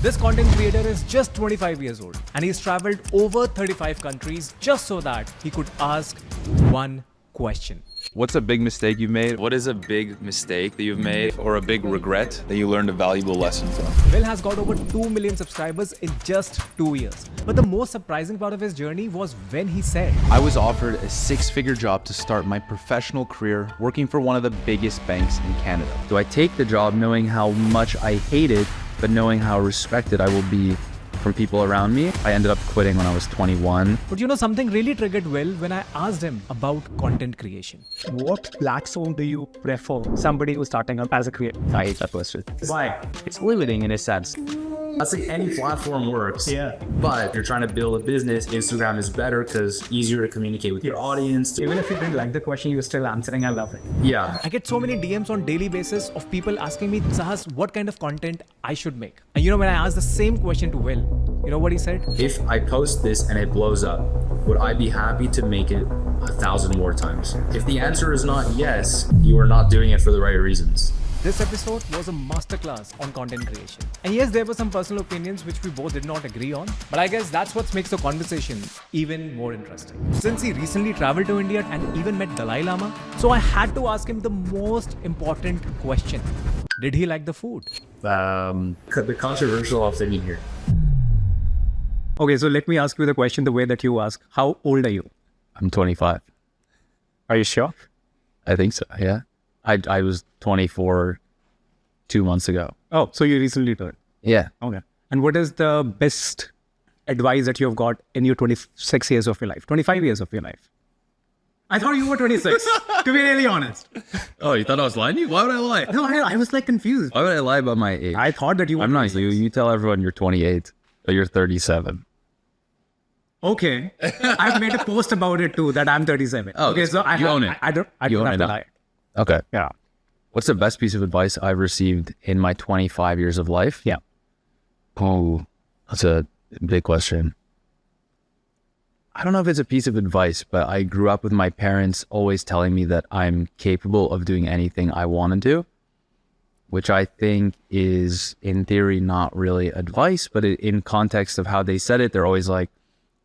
This content creator is just 25 years old and he's traveled over 35 countries just so that he could ask one question. What's a big mistake you've made? What is a big mistake that you've made? Or a big regret that you learned a valuable lesson from? Will has got over 2 million subscribers in just 2 years. But the most surprising part of his journey was when he said, I was offered a 6-figure job to start my professional career working for one of the biggest banks in Canada. Do I take the job knowing how much I hate it, but knowing how respected I will be from people around me? I ended up quitting when I was 21. But you know, something really triggered Will when I asked him about content creation. What platform do you prefer somebody who's starting up as a creator? I hate that question. Why? It's limiting in a sense. I think any platform works. Yeah. But if you're trying to build a business, Instagram is better because easier to communicate with your audience. Even if you didn't like the question, you're still answering. I love it. Yeah. I get so many DMs on daily basis of people asking me, Sahas, what kind of content I should make? And you know, when I asked the same question to Will, you know what he said? If I post this and it blows up, would I be happy to make it 1,000 more times? If the answer is not yes, you are not doing it for the right reasons. This episode was a masterclass on content creation. And yes, there were some personal opinions which we both did not agree on, but I guess that's what makes the conversation even more interesting. Since he recently traveled to India and even met Dalai Lama, so I had to ask him the most important question. Did he like the food? The controversial opinion here. Okay, so let me ask you the question the way that you ask. How old are you? I'm 25. Are you sure? I think so, yeah. I was 24 2 months ago. Oh, so you recently turned. Yeah. Okay. And what is the best advice that you have got in your 26 years of your life, 25 years of your life? I thought you were 26, to be really honest. Oh, you thought I was lying to you? Why would I lie? No, I was like confused. Why would I lie about my age? I thought that you were I'm not 26. you. You tell everyone you're 28, but you're 37. Okay. I've made a post about it too, that I'm 37. Oh, okay, so you own it. I don't You own have it to now. lie. Okay. Yeah. What's the best piece of advice I've received in my 25 years of life? Yeah. Oh, that's a big question. I don't know if it's a piece of advice, but I grew up with my parents always telling me that I'm capable of doing anything I want to do, which I think is in theory not really advice, but in context of how they said it, they're always like,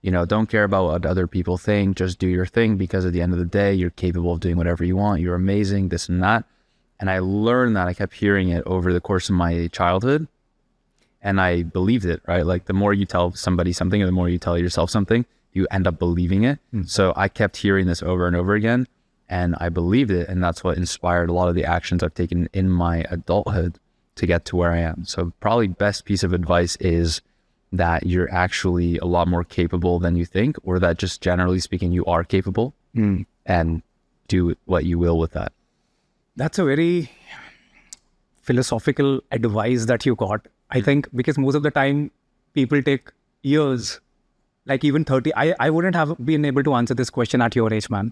you know, don't care about what other people think, just do your thing, because at the end of the day, you're capable of doing whatever you want. You're amazing, this and that. And I learned that. I kept hearing it over the course of my childhood, and I believed it, right? Like the more you tell somebody something, or the more you tell yourself something, you end up believing it. So I kept hearing this over and over again, and I believed it. And that's what inspired a lot of the actions I've taken in my adulthood to get to where I am. So probably best piece of advice is that you're actually a lot more capable than you think, or that just generally speaking, you are capable, and do what you will with that. That's a very philosophical advice that you got. I think because most of the time people take years, like even 30. I wouldn't have been able to answer this question at your age, man.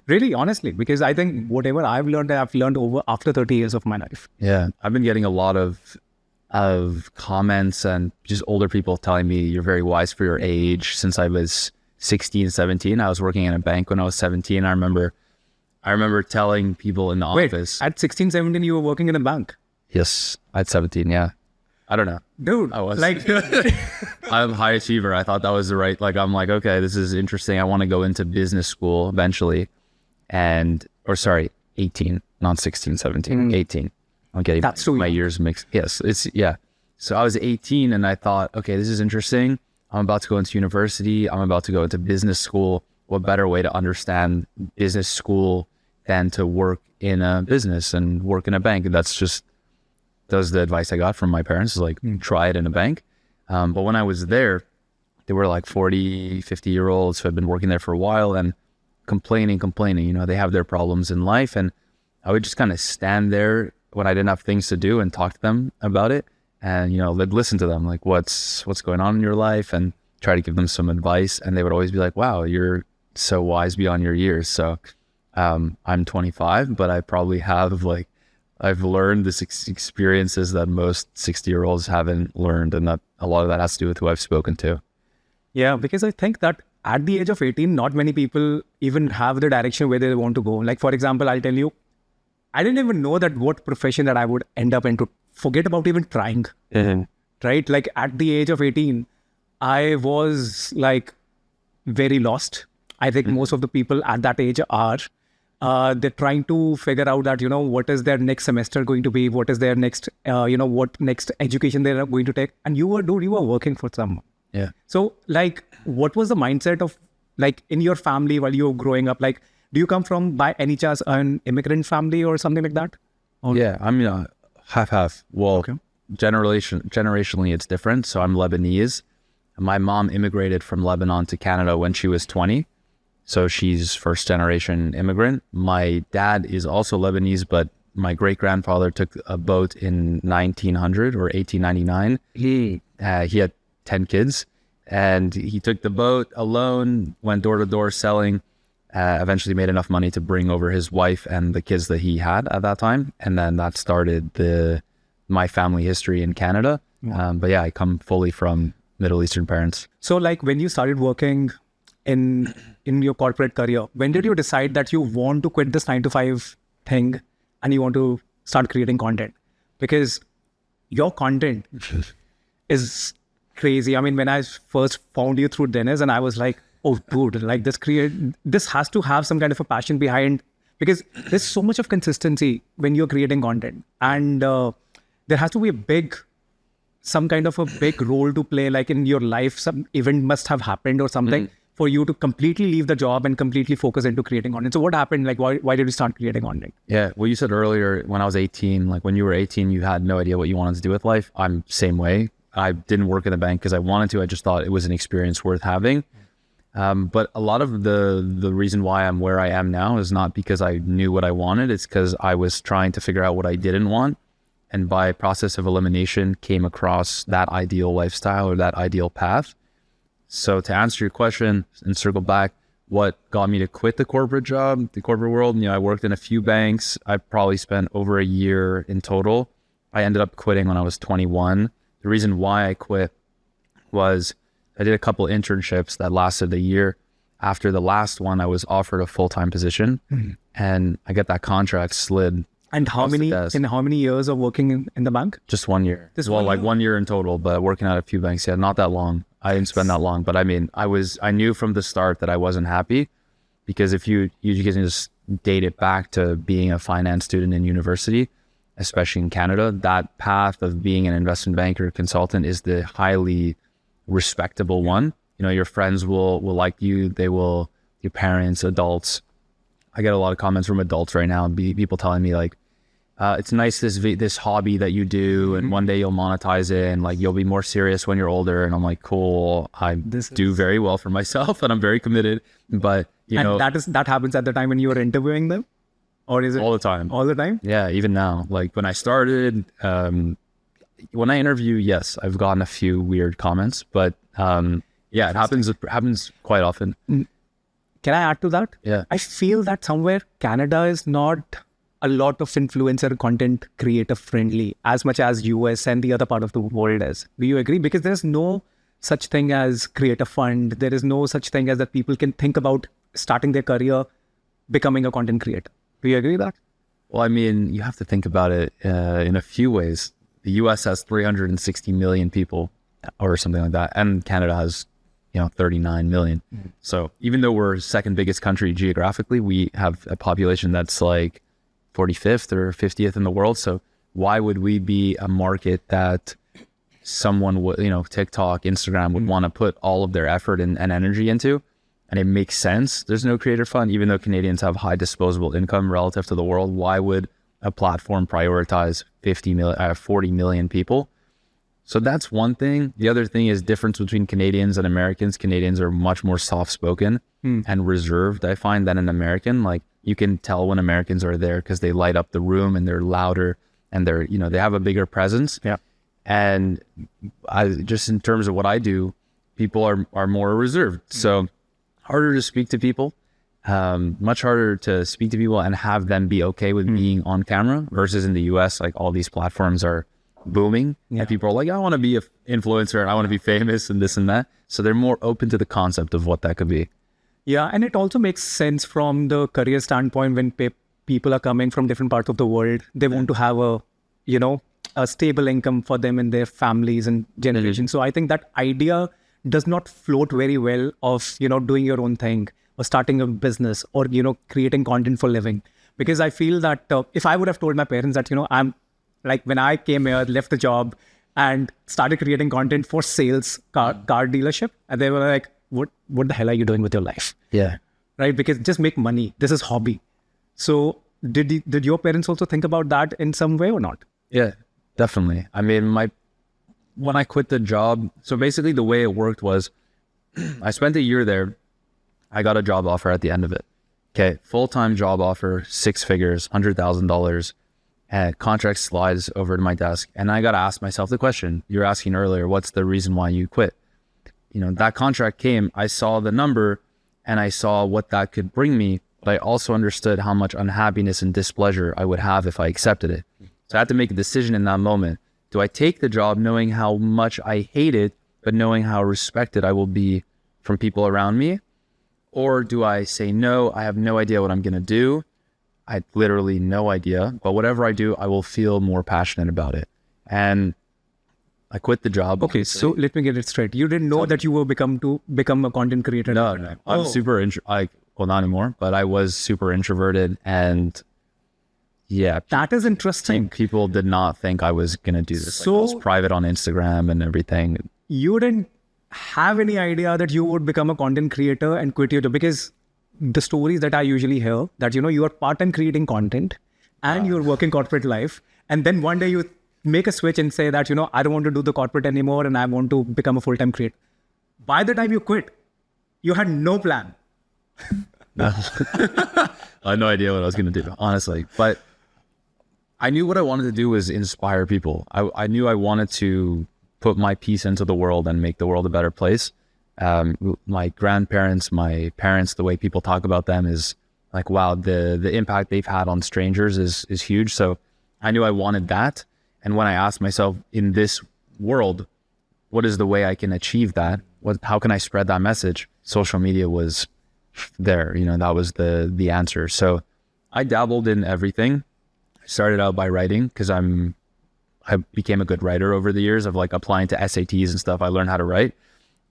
Really, honestly, because I think whatever I've learned over after 30 years of my life. Yeah. I've been getting a lot of comments and just older people telling me you're very wise for your age. Since I was 16, 17, I was working in a bank when I was 17. I remember telling people in the office. Wait, at 16, 17, you were working in a bank? Yes, at 17, yeah. I don't know. Dude, I was. like... I'm a high achiever. I thought that was the right, like, I'm like, okay, this is interesting. I want to go into business school eventually. 18, not 16, 17, 18. I'm getting That's my years mixed. Yes, yeah. So I was 18 and I thought, okay, this is interesting. I'm about to go into university. I'm about to go into business school. What better way to understand business school than to work in a business and work in a bank? And that was the advice I got from my parents, is like, try it in a bank. But when I was there, they were like 40, 50-year-olds who had been working there for a while and complaining. You know, they have their problems in life. And I would just kind of stand there when I didn't have things to do and talk to them about it. And, you know, they'd listen to them, like, what's going on in your life, and try to give them some advice. And they would always be like, wow, you're so wise beyond your years. So I'm 25, but I probably have, like, I've learned this experiences that most 60-year-olds haven't learned. And that a lot of that has to do with who I've spoken to. Yeah, because I think that at the age of 18, not many people even have the direction where they want to go. Like, for example, I'll tell you, I didn't even know that what profession that I would end up into. Forget about even trying. right? Like at the age of 18, I was like very lost. I think most of the people at that age are. They're trying to figure out that, what is their next semester going to be? What is their next, what next education they're going to take? And you were working for someone. Yeah. So like, what was the mindset of like in your family while you were growing up? Like, do you come from by any chance an immigrant family or something like that? Or- Yeah, I mean, half. Well, generationally, it's different. So I'm Lebanese. My mom immigrated from Lebanon to Canada when she was 20. So she's first generation immigrant. My dad is also Lebanese, but my great grandfather took a boat in 1900 or 1899. He had 10 kids and he took the boat alone, went door to door selling, eventually made enough money to bring over his wife and the kids that he had at that time. And then that started my family history in Canada. But yeah, I come fully from Middle Eastern parents. So like when you started working in your corporate career, when did you decide that you want to quit this 9 to 5 thing and you want to start creating content? Because your content is crazy. I mean, when I first found you through Dennis, and I was like, oh dude, like this has to have some kind of a passion behind, because there's so much of consistency when you're creating content, and there has to be some kind of a big role to play, like in your life, some event must have happened or something for you to completely leave the job and completely focus into creating content. So what happened? Like, why did you start creating content? Yeah, well, you said earlier when I was 18, like when you were 18, you had no idea what you wanted to do with life. I'm same way. I didn't work in the bank because I wanted to. I just thought it was an experience worth having. But a lot of the reason why I'm where I am now is not because I knew what I wanted. It's because I was trying to figure out what I didn't want. And by process of elimination, came across that ideal lifestyle or that ideal path. So to answer your question and circle back, what got me to quit the corporate job, the corporate world, I worked in a few banks. I probably spent over a year in total. I ended up quitting when I was 21. The reason why I quit was I did a couple internships that lasted a year. After the last one, I was offered a full-time position and I got that contract slid. And how many years of working in the bank? Just 1 year. Like 1 year in total, but working at a few banks. Yeah, not that long. I didn't spend that long, but I mean, I knew from the start that I wasn't happy, because if you can just date it back to being a finance student in university, especially in Canada, that path of being an investment banker consultant is the highly respectable one. Your friends will like you. Your parents, adults. I get a lot of comments from adults right now, and people telling me like, it's nice this hobby that you do, and one day you'll monetize it, and like you'll be more serious when you're older. And I'm like, cool. I do very well for myself, and I'm very committed. But that happens at the time when you were interviewing them, or is it all the time? All the time? Yeah, even now. Like when I started, when I interview, yes, I've gotten a few weird comments, but yeah, it happens quite often. Can I add to that? Yeah. I feel that somewhere Canada is not a lot of influencer content creator friendly as much as US and the other part of the world is. Do you agree? Because there's no such thing as creator fund. There is no such thing as that people can think about starting their career becoming a content creator. Do you agree with that? Well, I mean, you have to think about it in a few ways. The US has 360 million people or something like that. And Canada has 39 million. So even though we're second biggest country geographically, we have a population that's like 45th or 50th in the world. So why would we be a market that someone would, TikTok, Instagram would want to put all of their effort and energy into? And it makes sense. There's no creator fund, even though Canadians have high disposable income relative to the world. Why would a platform prioritize 40 million people? So that's one thing. The other thing is difference between Canadians and Americans. Canadians are much more soft-spoken and reserved, I find, than an American. Like you can tell when Americans are there because they light up the room and they're louder and they're, they have a bigger presence. Yeah. And just in terms of what I do, people are more reserved. So harder to speak to people, much harder to speak to people and have them be okay with being on camera versus in the US, like all these platforms are booming and people are like, I want to be an influencer and I want to be famous and this and that. So they're more open to the concept of what that could be. Yeah. And it also makes sense from the career standpoint when people are coming from different parts of the world. They want to have a stable income for them and their families and generations. So I think that idea does not float very well of, doing your own thing or starting a business or, creating content for living. Because I feel that if I would have told my parents that, I'm like, when I came here, left the job and started creating content for sales, car dealership, and they were like, what the hell are you doing with your life? Yeah. Right? Because just make money. This is hobby. So did your parents also think about that in some way or not? Yeah, definitely. I mean, when I quit the job, so basically the way it worked was I spent a year there. I got a job offer at the end of it. Okay, full-time job offer, 6 figures, $100,000, and contract slides over to my desk. And I got to ask myself the question you're asking earlier, what's the reason why you quit? That contract came, I saw the number and I saw what that could bring me, but I also understood how much unhappiness and displeasure I would have if I accepted it. So I had to make a decision in that moment. Do I take the job knowing how much I hate it, but knowing how respected I will be from people around me? Or do I say, no, I have no idea what I'm going to do. I literally no idea, but whatever I do, I will feel more passionate about it. And I quit the job. Okay, so let me get it straight. You didn't know that you were become a content creator? No. I'm super, well, not anymore, but I was super introverted. And yeah. That is interesting. People did not think I was going to do this. So I was private on Instagram and everything. You didn't have any idea that you would become a content creator and quit your job? Because the stories that I usually hear that, you are part-time creating content and you're working corporate life. And then one day you make a switch and say that, I don't want to do the corporate anymore and I want to become a full-time creator. By the time you quit, you had no plan. No. I had no idea what I was going to do, honestly. But I knew what I wanted to do was inspire people. I knew I wanted to put my piece into the world and make the world a better place. My grandparents, my parents, the way people talk about them is like, wow, the impact they've had on strangers is huge. So I knew I wanted that. And when I asked myself, in this world, what is the way I can achieve that? How can I spread that message? Social media was there, that was the answer. So I dabbled in everything. I started out by writing because I became a good writer over the years of like applying to SATs and stuff. I learned how to write.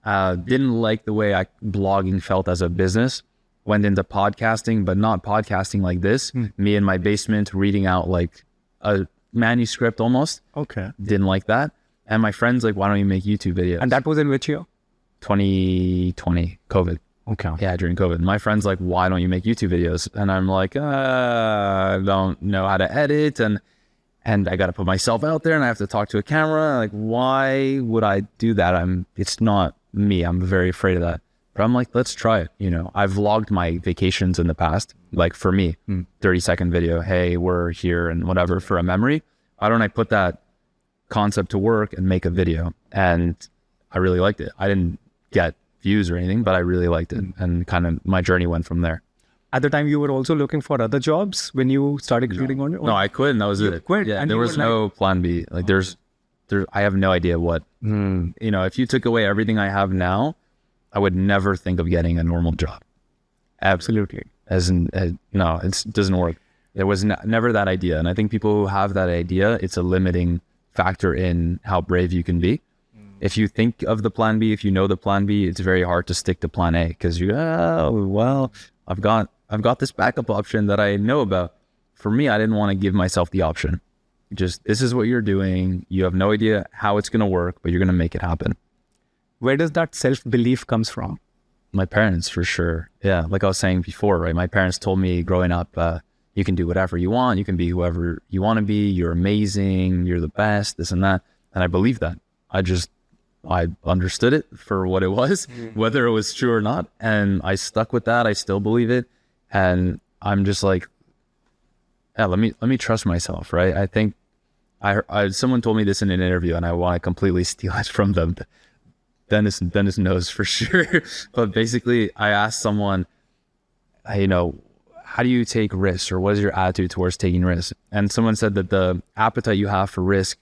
Didn't like the way blogging felt as a business. Went into podcasting, but not podcasting like this. Me in my basement reading out like a manuscript almost. Okay. Didn't like that. And my friends like, why don't you make YouTube videos? And that was in which year? 2020, COVID. Okay. Yeah, during COVID. My friends like, why don't you make YouTube videos? And I'm like, I don't know how to edit and I got to put myself out there and I have to talk to a camera. Like, why would I do that? It's not me. I'm very afraid of that. But I'm like, let's try it. I've vlogged my vacations in the past, like for me, 30-second video. Hey, we're here and whatever for a memory. Why don't I put that concept to work and make a video? And I really liked it. I didn't get views or anything, but I really liked it. And kind of my journey went from there. At the time, you were also looking for other jobs when you started creating on your own? No, I quit and that was it. Quit, yeah, and there was no plan B. Like I have no idea what, if you took away everything I have now, I would never think of getting a normal job. Absolutely. No, it doesn't work. There was never that idea. And I think people who have that idea, it's a limiting factor in how brave you can be. If you think of the plan B, if you know the plan B, it's very hard to stick to plan A because I've got this backup option that I know about. For me, I didn't want to give myself the option. Just, this is what you're doing. You have no idea how it's going to work, but you're going to make it happen. Where does that self-belief comes from? My parents, for sure. Yeah, like I was saying before, right? My parents told me growing up, you can do whatever you want. You can be whoever you want to be. You're amazing. You're the best, this and that. And I believe that. I understood it for what it was, whether it was true or not. And I stuck with that. I still believe it. And I'm just like, yeah, let me trust myself, right? I think someone told me this in an interview and I want to completely steal it from them. Dennis knows for sure. But basically I asked someone, how do you take risks, or what is your attitude towards taking risks? And someone said that the appetite you have for risk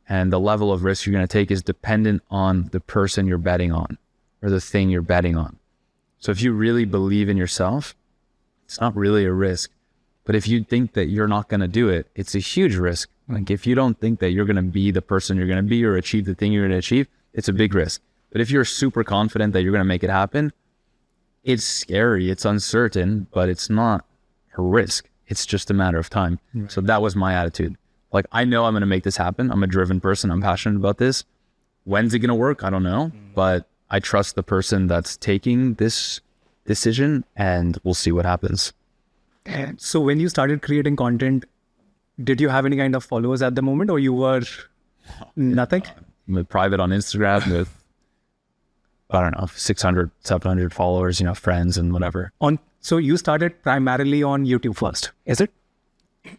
and the level of risk you're going to take is dependent on the person you're betting on or the thing you're betting on. So if you really believe in yourself, it's not really a risk. But if you think that you're not going to do it, it's a huge risk Like if you don't think that you're going to be the person you're going to be or achieve the thing you're going to achieve, it's a big risk. But if you're super confident that you're going to make it happen, it's scary, it's uncertain, but it's not a risk. It's just a matter of time. Right. So that was my attitude. Like, I know I'm going to make this happen. I'm a driven person. I'm passionate about this. When's it going to work? I don't know, but I trust the person that's taking this decision, and we'll see what happens. And so when you started creating content, did you have any kind of followers at the moment, or you were nothing? I'm private on Instagram with, I don't know, 600, 700 followers, friends and whatever. So you started primarily on YouTube first, is it?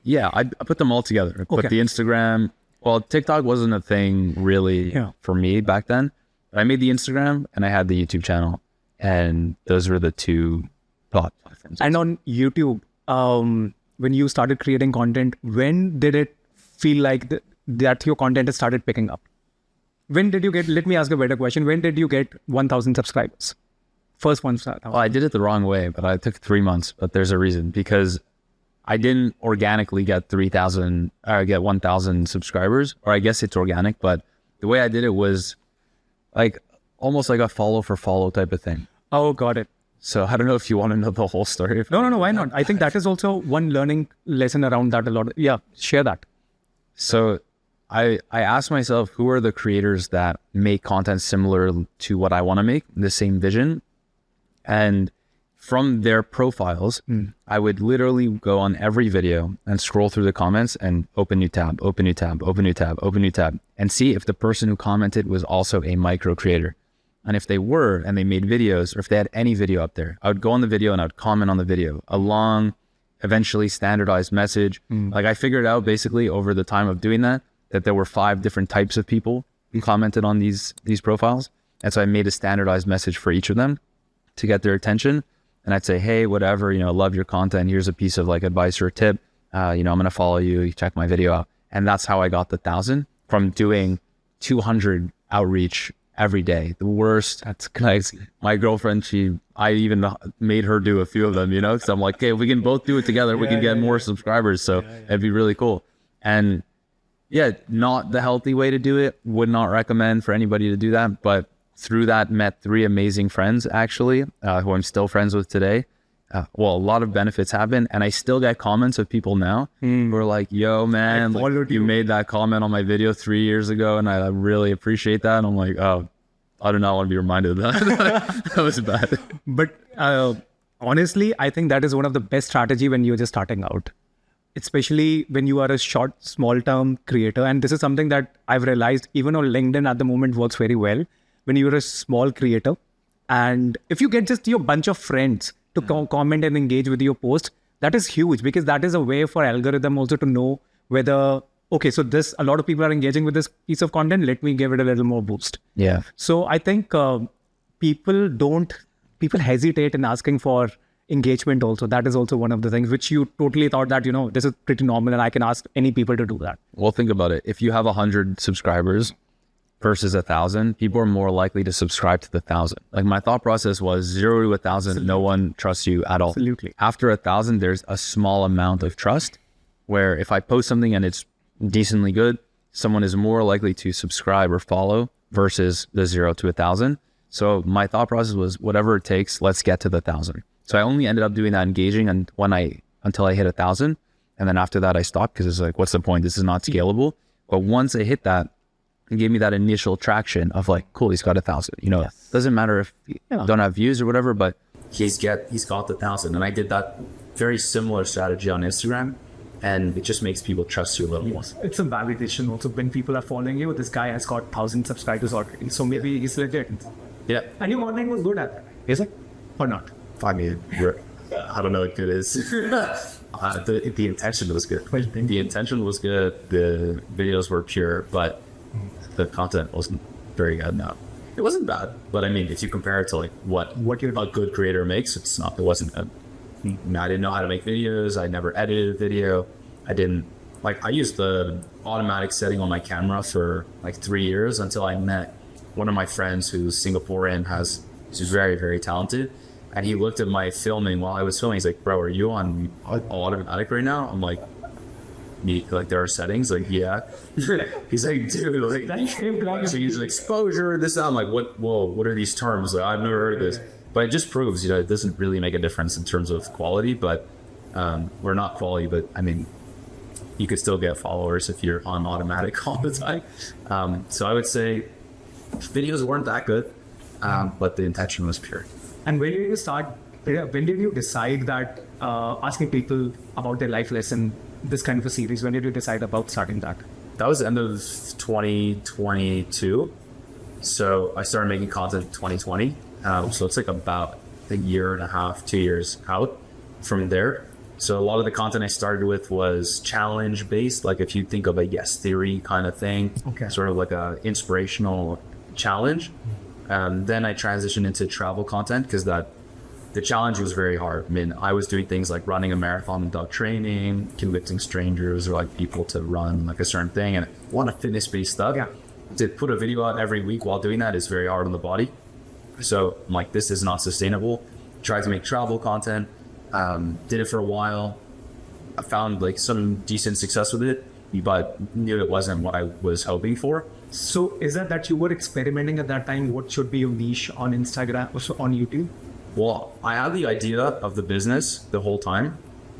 Yeah, I put them all together. I put the Instagram. Well, TikTok wasn't a thing really for me back then. But I made the Instagram and I had the YouTube channel. And those were the two platforms. And on YouTube, when you started creating content, when did it feel like that your content has started picking up? When did you get, let me ask a better question. When did you get 1,000 subscribers? First 1,000. Well, I did it the wrong way, but I took 3 months. But there's a reason, because I didn't organically get 3,000 or get 1,000 subscribers, or I guess it's organic, but the way I did it was like almost like a follow for follow type of thing. Oh, got it. So I don't know if you want to know the whole story. No, why not? I think that is also one learning lesson around that a lot. Yeah, share that. So I asked myself, who are the creators that make content similar to what I want to make, the same vision? And from their profiles, I would literally go on every video and scroll through the comments and open new tab, open new tab, open new tab, open new tab, and see if the person who commented was also a micro creator. And if they were, and they made videos, or if they had any video up there, I would go on the video and I would comment on the video, a long, eventually standardized message. Like I figured out basically over the time of doing that there were 5 different types of people who commented on these profiles. And so I made a standardized message for each of them to get their attention. And I'd say, hey, whatever, love your content. Here's a piece of like advice or a tip. I'm going to follow you. You check my video out. And that's how I got the 1,000 from doing 200 outreach every day. The worst. That's nice. My girlfriend, I even made her do a few of them, so I'm like, okay, if we can both do it together, we can get more subscribers. So it'd be really cool. And yeah, not the healthy way to do it. Would not recommend for anybody to do that. But through that, met 3 amazing friends, actually, who I'm still friends with today. Well, a lot of benefits happen. And I still get comments of people now who are like, yo, man, you made that comment on my video 3 years ago, and I really appreciate that. And I'm like, oh, I do not want to be reminded of that. That was bad. But honestly, I think that is one of the best strategy when you're just starting out, especially when you are a short, small-term creator. And this is something that I've realized even on LinkedIn at the moment works very well. When you're a small creator, and if you get just your bunch of friends to comment and engage with your post, that is huge, because that is a way for algorithm also to know whether, okay, so a lot of people are engaging with this piece of content, let me give it a little more boost. Yeah. So I think people hesitate in asking for engagement also. That is also one of the things which you totally thought that, this is pretty normal and I can ask any people to do that. Well, think about it. If you have 100 subscribers versus 1,000, people are more likely to subscribe to the 1,000. Like my thought process was 0 to 1,000, no one trusts you at all. Absolutely. After 1,000, there's a small amount of trust where if I post something and it's decently good, someone is more likely to subscribe or follow versus the 0 to 1,000. So my thought process was whatever it takes, let's get to the 1,000. So I only ended up doing that engaging until I hit 1,000. And then after that, I stopped because it's like, what's the point? This is not scalable. But once I hit that, it gave me that initial traction of like, cool, he's got 1,000. Doesn't matter if you don't have views or whatever, but he's got the 1,000. And I did that very similar strategy on Instagram, and it just makes people trust you a little more. It's a validation also when people are following you. This guy has got 1,000 subscribers already, so maybe he's legit. Yeah. And your content was good at that, is it? Or not? I mean, I don't know what good is. The intention was good. The intention was good. The videos were pure, but the content wasn't very good. No, it wasn't bad. But I mean, if you compare it to like what a good creator makes, it wasn't good. I didn't know how to make videos. I never edited a video. I used the automatic setting on my camera for like 3 years until I met one of my friends who's Singaporean, who's very, very talented. And he looked at my filming while I was filming. He's like, bro, are you on automatic right now? I'm like, like there are settings, like, yeah. He's like, dude, like, change exposure, this, I'm like, what are these terms? Like, I've never heard of this. But it just proves, it doesn't really make a difference in terms of quality, but, we're not quality, but I mean, you could still get followers if you're on automatic all the time. So I would say videos weren't that good, but the intention was pure. And when did you decide that asking people about their life lesson, this kind of a series, when did you decide about starting that? That was the end of 2022. So I started making content in 2020. So it's like about a year and a half, 2 years out from there. So a lot of the content I started with was challenge based, like if you think of a yes theory kind of thing, sort of like a inspirational challenge. Then I transitioned into travel content because the challenge was very hard. I mean, I was doing things like running a marathon without training, convincing strangers or like people to run like a certain thing, and a lot of fitness-based stuff. Yeah. To put a video out every week while doing that is very hard on the body. So I'm like, this is not sustainable. Tried to make travel content, did it for a while. I found like some decent success with it, but knew it wasn't what I was hoping for. So is that you were experimenting at that time? What should be your niche on Instagram or on YouTube? Well, I had the idea of the business the whole time,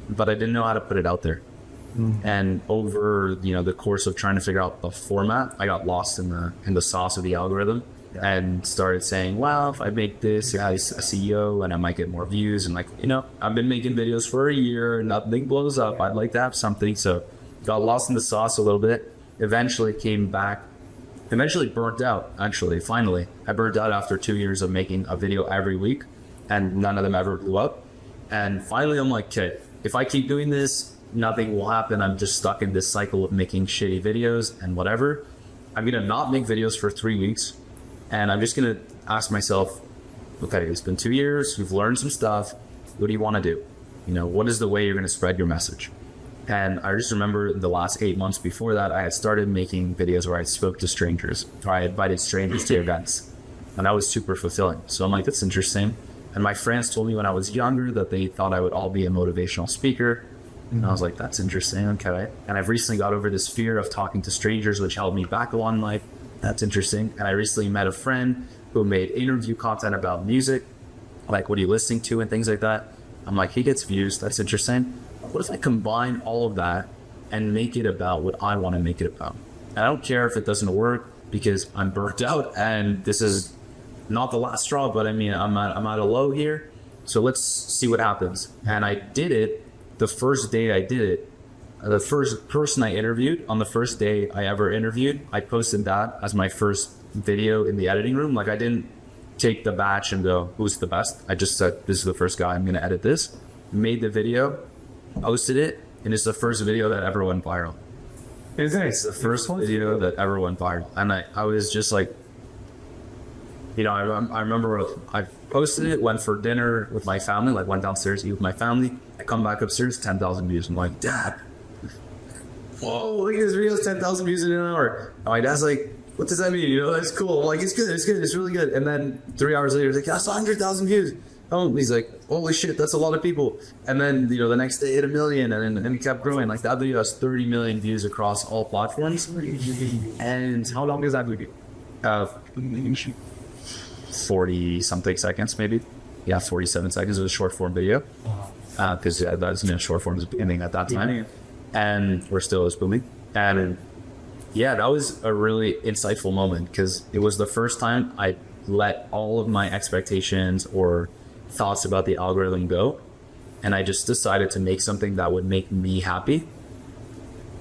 but I didn't know how to put it out there. And over, the course of trying to figure out the format, I got lost in the sauce of the algorithm and started saying, well, if I make this as a CEO and I might get more views, and like, I've been making videos for a year, nothing blows up. I'd like to have something. So got lost in the sauce a little bit, eventually came back, burnt out, actually, finally. I burnt out after 2 years of making a video every week, and none of them ever blew up. And finally, I'm like, okay, if I keep doing this, nothing will happen. I'm just stuck in this cycle of making shitty videos and whatever. I'm going to not make videos for 3 weeks. And I'm just going to ask myself, okay, it's been 2 years. You've learned some stuff. What do you want to do? What is the way you're going to spread your message? And I just remember the last 8 months before that, I had started making videos where I spoke to strangers, or I invited strangers to events. And that was super fulfilling. So I'm like, that's interesting. And my friends told me when I was younger that they thought I would all be a motivational speaker. And I was like, that's interesting. Okay. And I've recently got over this fear of talking to strangers, which held me back a lot in life. That's interesting. And I recently met a friend who made interview content about music, like what are you listening to and things like that. I'm like, he gets views. That's interesting. What if I combine all of that and make it about what I want to make it about? And I don't care if it doesn't work because I'm burnt out and this is not the last straw, but I mean, I'm at a low here. So let's see what happens. And I did it. The first day I did it, the first person I interviewed on the first day I ever interviewed, I posted that as my first video in the editing room. Like I didn't take the batch and go, who's the best? I just said, this is the first guy, I'm going to edit this. Made the video, posted it, and it's the first video that ever went viral. It's the first video that ever went viral. And I was just like, I remember I posted it, went for dinner with my family, like went downstairs to eat with my family. I come back upstairs, 10,000 views. I'm like, Dad, whoa, look at this video, 10,000 views in an hour. And my dad's like, what does that mean? That's cool. I'm like, it's good, it's really good. And then 3 hours later, he's like, that's 100,000 views. Oh, he's like, holy shit, that's a lot of people. And then, the next day hit 1 million and it kept growing. Like that video has 30 million views across all platforms. And how long is that video? 40 something seconds, maybe. Yeah, 47 seconds. It was a short form video. Because that's short form was ending at that time. And we're still is booming. And yeah, that was a really insightful moment because it was the first time I let all of my expectations or thoughts about the algorithm go. And I just decided to make something that would make me happy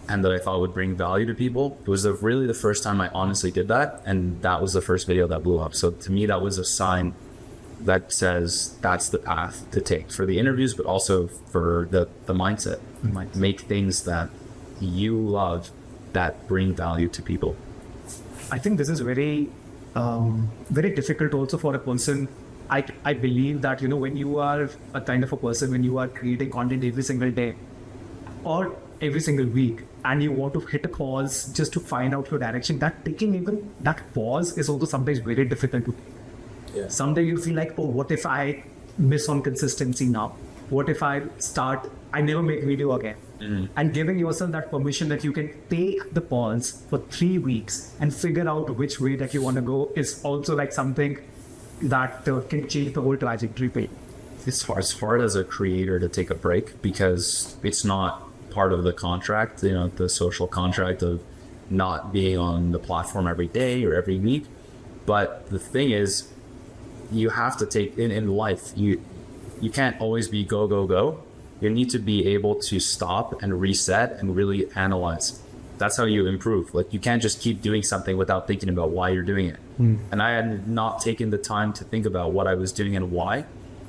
and that I thought would bring value to people. It was really the first time I honestly did that. And that was the first video that blew up. So to me, that was a sign that says that's the path to take for the interviews, but also for the mindset. Make things that you love that bring value to people. I think this is very, very difficult also for a person. I believe that, when you are a kind of a person, when you are creating content every single day or every single week, and you want to hit a pause just to find out your direction, that taking even that pause is also sometimes very difficult to take. Yeah. Someday you feel like, oh, what if I miss on consistency now? what if I never make video again? And giving yourself that permission that you can take the pause for 3 weeks and figure out which way that you want to go is also like something that can change the whole trajectory for you. It's hard as a creator to take a break because it's not part of the contract, the social contract of not being on the platform every day or every week. But the thing is, you have to take in life, you can't always be go, go, go. You need to be able to stop and reset and really analyze. That's how you improve. Like, you can't just keep doing something without thinking about why you're doing it. And I had not taken the time to think about what I was doing and why,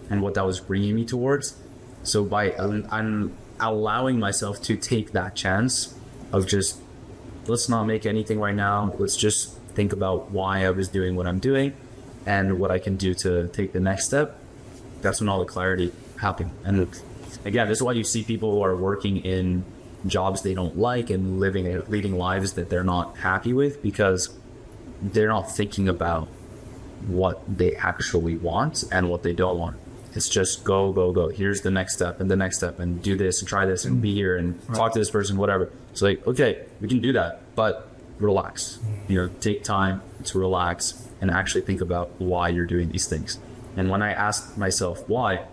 and what that was bringing me towards. So by I'm allowing myself to take that chance of just, let's not make anything right now. Let's just think about why I was doing what I'm doing and what I can do to take the next step. That's when all the clarity happened. And again, this is why you see people who are working in jobs they don't like and leading lives that they're not happy with, because they're not thinking about what they actually want and what they don't want. It's just go, go, go. Here's the next step and the next step, and do this and try this and be here and talk to this person, whatever. It's like, okay, we can do that, but relax. Take time to relax and actually think about why you're doing these things. And when I asked myself why,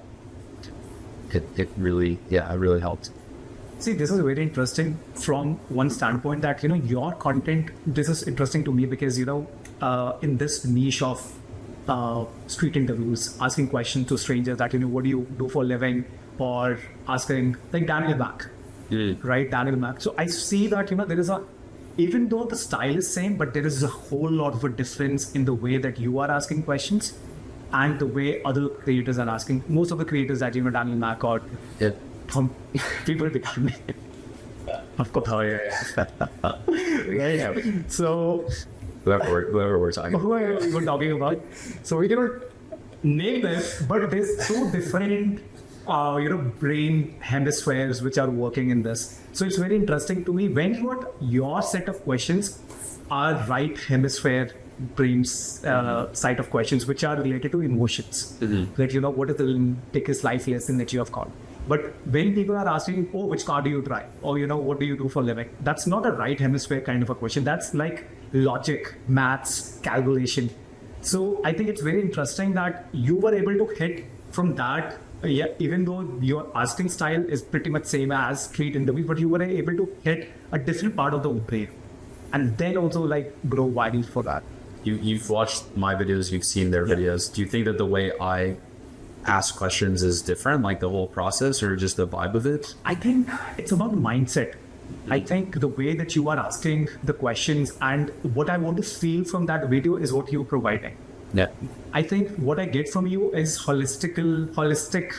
it really helped. See, this is very interesting from one standpoint that, your content, this is interesting to me because, in this niche of street interviews, asking questions to strangers that, what do you do for a living, or asking, like Daniel Mack, right? Daniel Mack. So I see that, there is even though the style is same, but there is a whole lot of a difference in the way that you are asking questions and the way other creators are asking. Most of the creators that, Daniel Mack or people become of course. Oh, yeah. So whoever we're talking about. Who are we talking about? So we cannot name them, but there's two different brain hemispheres which are working in this. So it's very interesting to me when your set of questions are right hemisphere brain's side of questions which are related to emotions. That what is the biggest life lesson that you have got. But when people are asking, which car do you drive? Or, what do you do for a living? That's not a right hemisphere kind of a question. That's like logic, maths, calculation. So I think it's very interesting that you were able to hit from that, even though your asking style is pretty much same as street interviews, but you were able to hit a different part of the brain and then also like grow viral for that. You've watched my videos, you've seen their videos. Do you think that the way I ask questions is different, like the whole process, or just the vibe of it? I think it's about mindset. I think the way that you are asking the questions and what I want to feel from that video is what you're providing. Yeah. I think what I get from you is holistic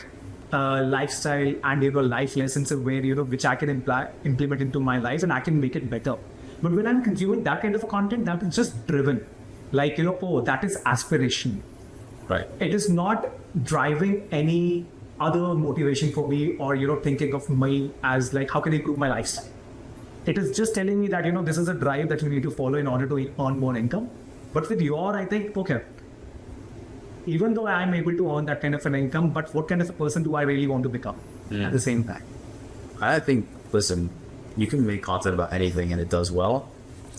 lifestyle and life lessons where which I can implement into my life and I can make it better. But when I'm consuming that kind of content, that is just driven, like that is aspiration. Right. It is not driving any other motivation for me or thinking of me as like how can I improve my lifestyle. It is just telling me that this is a drive that you need to follow in order to earn more income. But with I think, okay, even though I'm able to earn that kind of an income, but what kind of a person do I really want to become at the same time? I think, listen, you can make content about anything and it does well.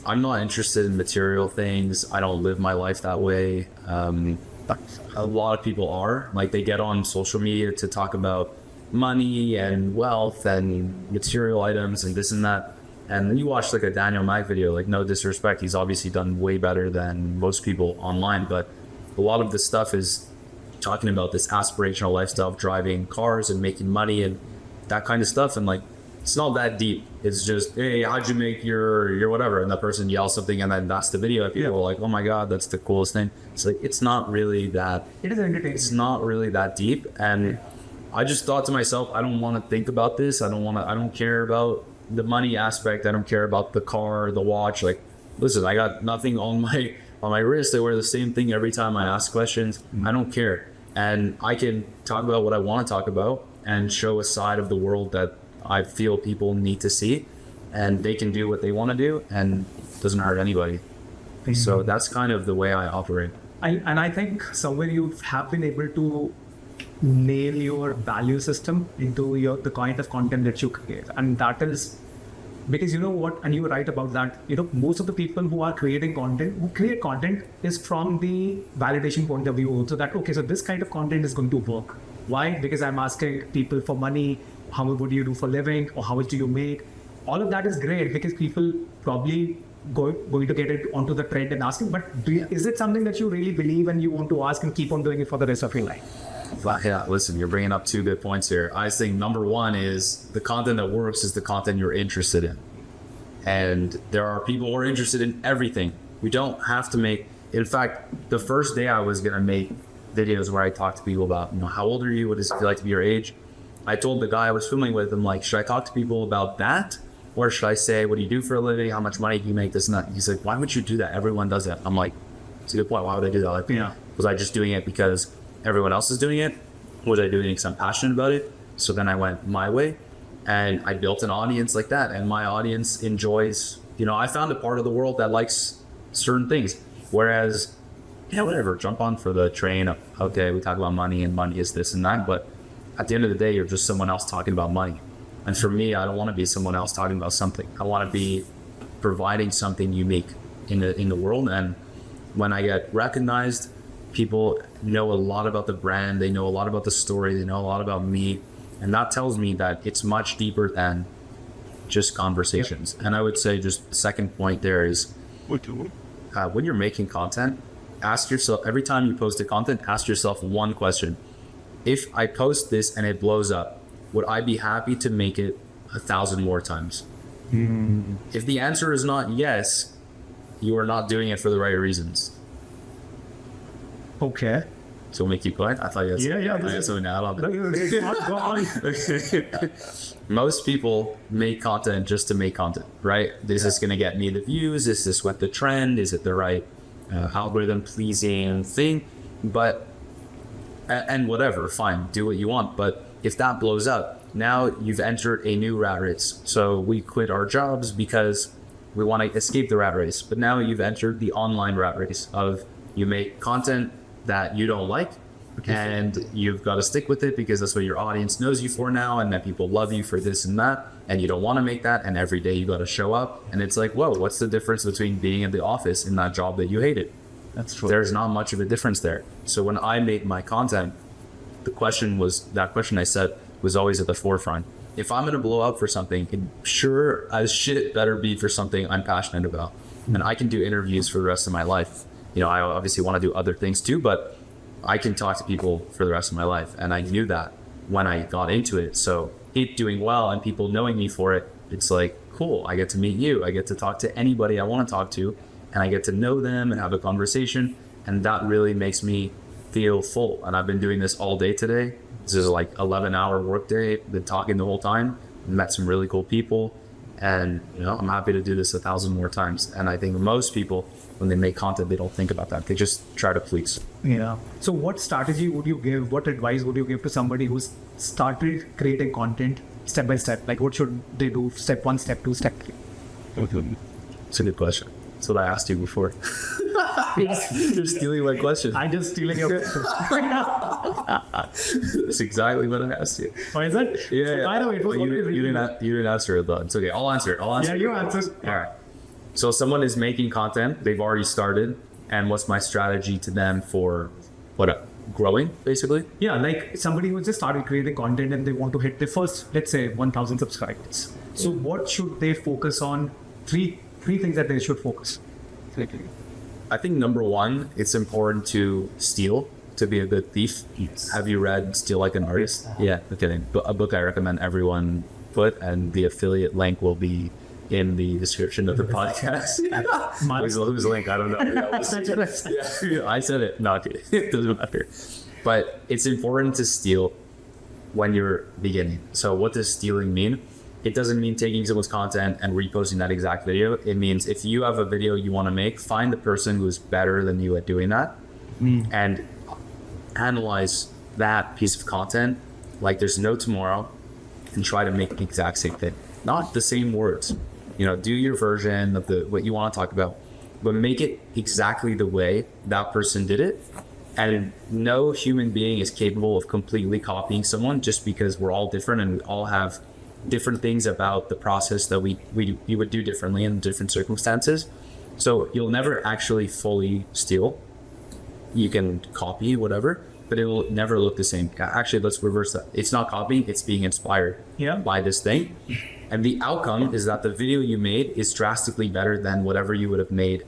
I'm not interested in material things. I don't live my life that way. A lot of people are. Like, they get on social media to talk about money and wealth and material items and this and that. And then you watch like a Daniel Mack video, like, no disrespect, he's obviously done way better than most people online, but a lot of this stuff is talking about this aspirational lifestyle of driving cars and making money and that kind of stuff. And like, it's not that deep. It's just, hey, how'd you make your whatever? And that person yells something and then that's the video. And people are like, oh my God, that's the coolest thing. It's like, it's not really that. It is entertaining. It's not really that deep. And I just thought to myself, I don't want to think about this. I don't care about the money aspect. I don't care about the car, the watch. Like, listen, I got nothing on my wrist. I wear the same thing every time I ask questions. I don't care. And I can talk about what I want to talk about and show a side of the world that I feel people need to see, and they can do what they want to do and it doesn't hurt anybody. So that's kind of the way I operate. And I think somewhere you have been able to nail your value system into the kind of content that you create. And that is because you know what, and you were right about that, most of the people who are creating content, who create content is from the validation point of view also, that okay, so this kind of content is going to work. Why? Because I'm asking people for money, how much would you do for living, or how much do you make? All of that is great because people probably going to get it onto the trend and asking, but is it something that you really believe and you want to ask and keep on doing it for the rest of your life? Yeah, listen, you're bringing up two good points here. I think number one is the content that works is the content you're interested in. And there are people who are interested in everything. We don't have to make, in fact, the first day I was going to make videos where I talk to people about, how old are you? What does it feel like to be your age? I told the guy I was filming with, I'm like, should I talk to people about that? Or should I say, what do you do for a living? How much money do you make? This and that. He's like, why would you do that? Everyone does that. I'm like, it's a good point. Why would I do that? Like, was I just doing it because everyone else is doing it? Was I doing it because I'm passionate about it? So then I went my way and I built an audience like that. And my audience enjoys, I found a part of the world that likes certain things. Whereas, whatever, jump on for the train. Okay, we talk about money and money is this and that. But at the end of the day, you're just someone else talking about money. And for me, I don't want to be someone else talking about something. I want to be providing something unique in the world. And when I get recognized, people know a lot about the brand. They know a lot about the story. They know a lot about me. And that tells me that it's much deeper than just conversations. And I would say just the second point there is when you're making content, ask yourself, every time you post a content, ask yourself one question. If I post this and it blows up, would I be happy to make it 1,000 more times? Mm-hmm. If the answer is not yes, you are not doing it for the right reasons. Okay. So we'll make you quiet? I thought you had something to add on that. Most people make content just to make content, right? Is this going to get me the views? Is this what the trend? Is it the right algorithm pleasing thing? But, and whatever, fine, do what you want. But if that blows up, now you've entered a new rat race. So we quit our jobs because we want to escape the rat race. But now you've entered the online rat race of you make content that you don't like, and you've got to stick with it because that's what your audience knows you for now, and that people love you for this and that, and you don't want to make that, and every day you got to show up, and it's like, whoa, what's the difference between being in the office and that job that you hated? That's true. There's not much of a difference there. So when I made my content, that question I said was always at the forefront. If I'm going to blow up for something, it sure as shit better be for something I'm passionate about. And I can do interviews for the rest of my life. I obviously want to do other things too, but I can talk to people for the rest of my life. And I knew that when I got into it. So it doing well and people knowing me for it, it's like, cool, I get to meet you. I get to talk to anybody I want to talk to, and I get to know them and have a conversation. And that really makes me feel full. And I've been doing this all day today. This is like 11-hour workday. Been talking the whole time, met some really cool people. And, I'm happy to do this 1,000 more times. And I think most people, when they make content, they don't think about that. They just try to please. Yeah. So what strategy would you give, what advice would you give to somebody who's started creating content step by step? Like what should they do? Step 1, step 2, step 3? It's a good question. That's what I asked you before. You're stealing my question. I'm just stealing your question. That's exactly what I asked you. Why is that? Yeah. So by the way, it was you didn't answer it though. It's okay. I'll answer it. Yeah, you answered. All right. So someone is making content. They've already started. And what's my strategy to them for growing, basically? Yeah, like somebody who just started creating content and they want to hit the first, let's say, 1,000 subscribers. So what should they focus on? Three things that they should focus. I think number one, it's important to steal to be a good thief. Yes. Have you read Steal Like an Artist? Yeah, okay. A book I recommend everyone put, and the affiliate link will be in the description of the podcast. Whose link? I don't know. I said it. No, it doesn't matter. But it's important to steal when you're beginning. So what does stealing mean? It doesn't mean taking someone's content and reposting that exact video. It means if you have a video you want to make, find the person who's better than you at doing that and analyze that piece of content like there's no tomorrow and try to make the exact same thing. Not the same words. Do your version of what you want to talk about, but make it exactly the way that person did it And no human being is capable of completely copying someone, just because we're all different and we all have different things about the process that we would do differently in different circumstances. So you'll never actually fully steal. You can copy whatever, but it will never look the same. Actually, let's reverse that. It's not copying, it's being inspired by this thing. And the outcome is that the video you made is drastically better than whatever you would have made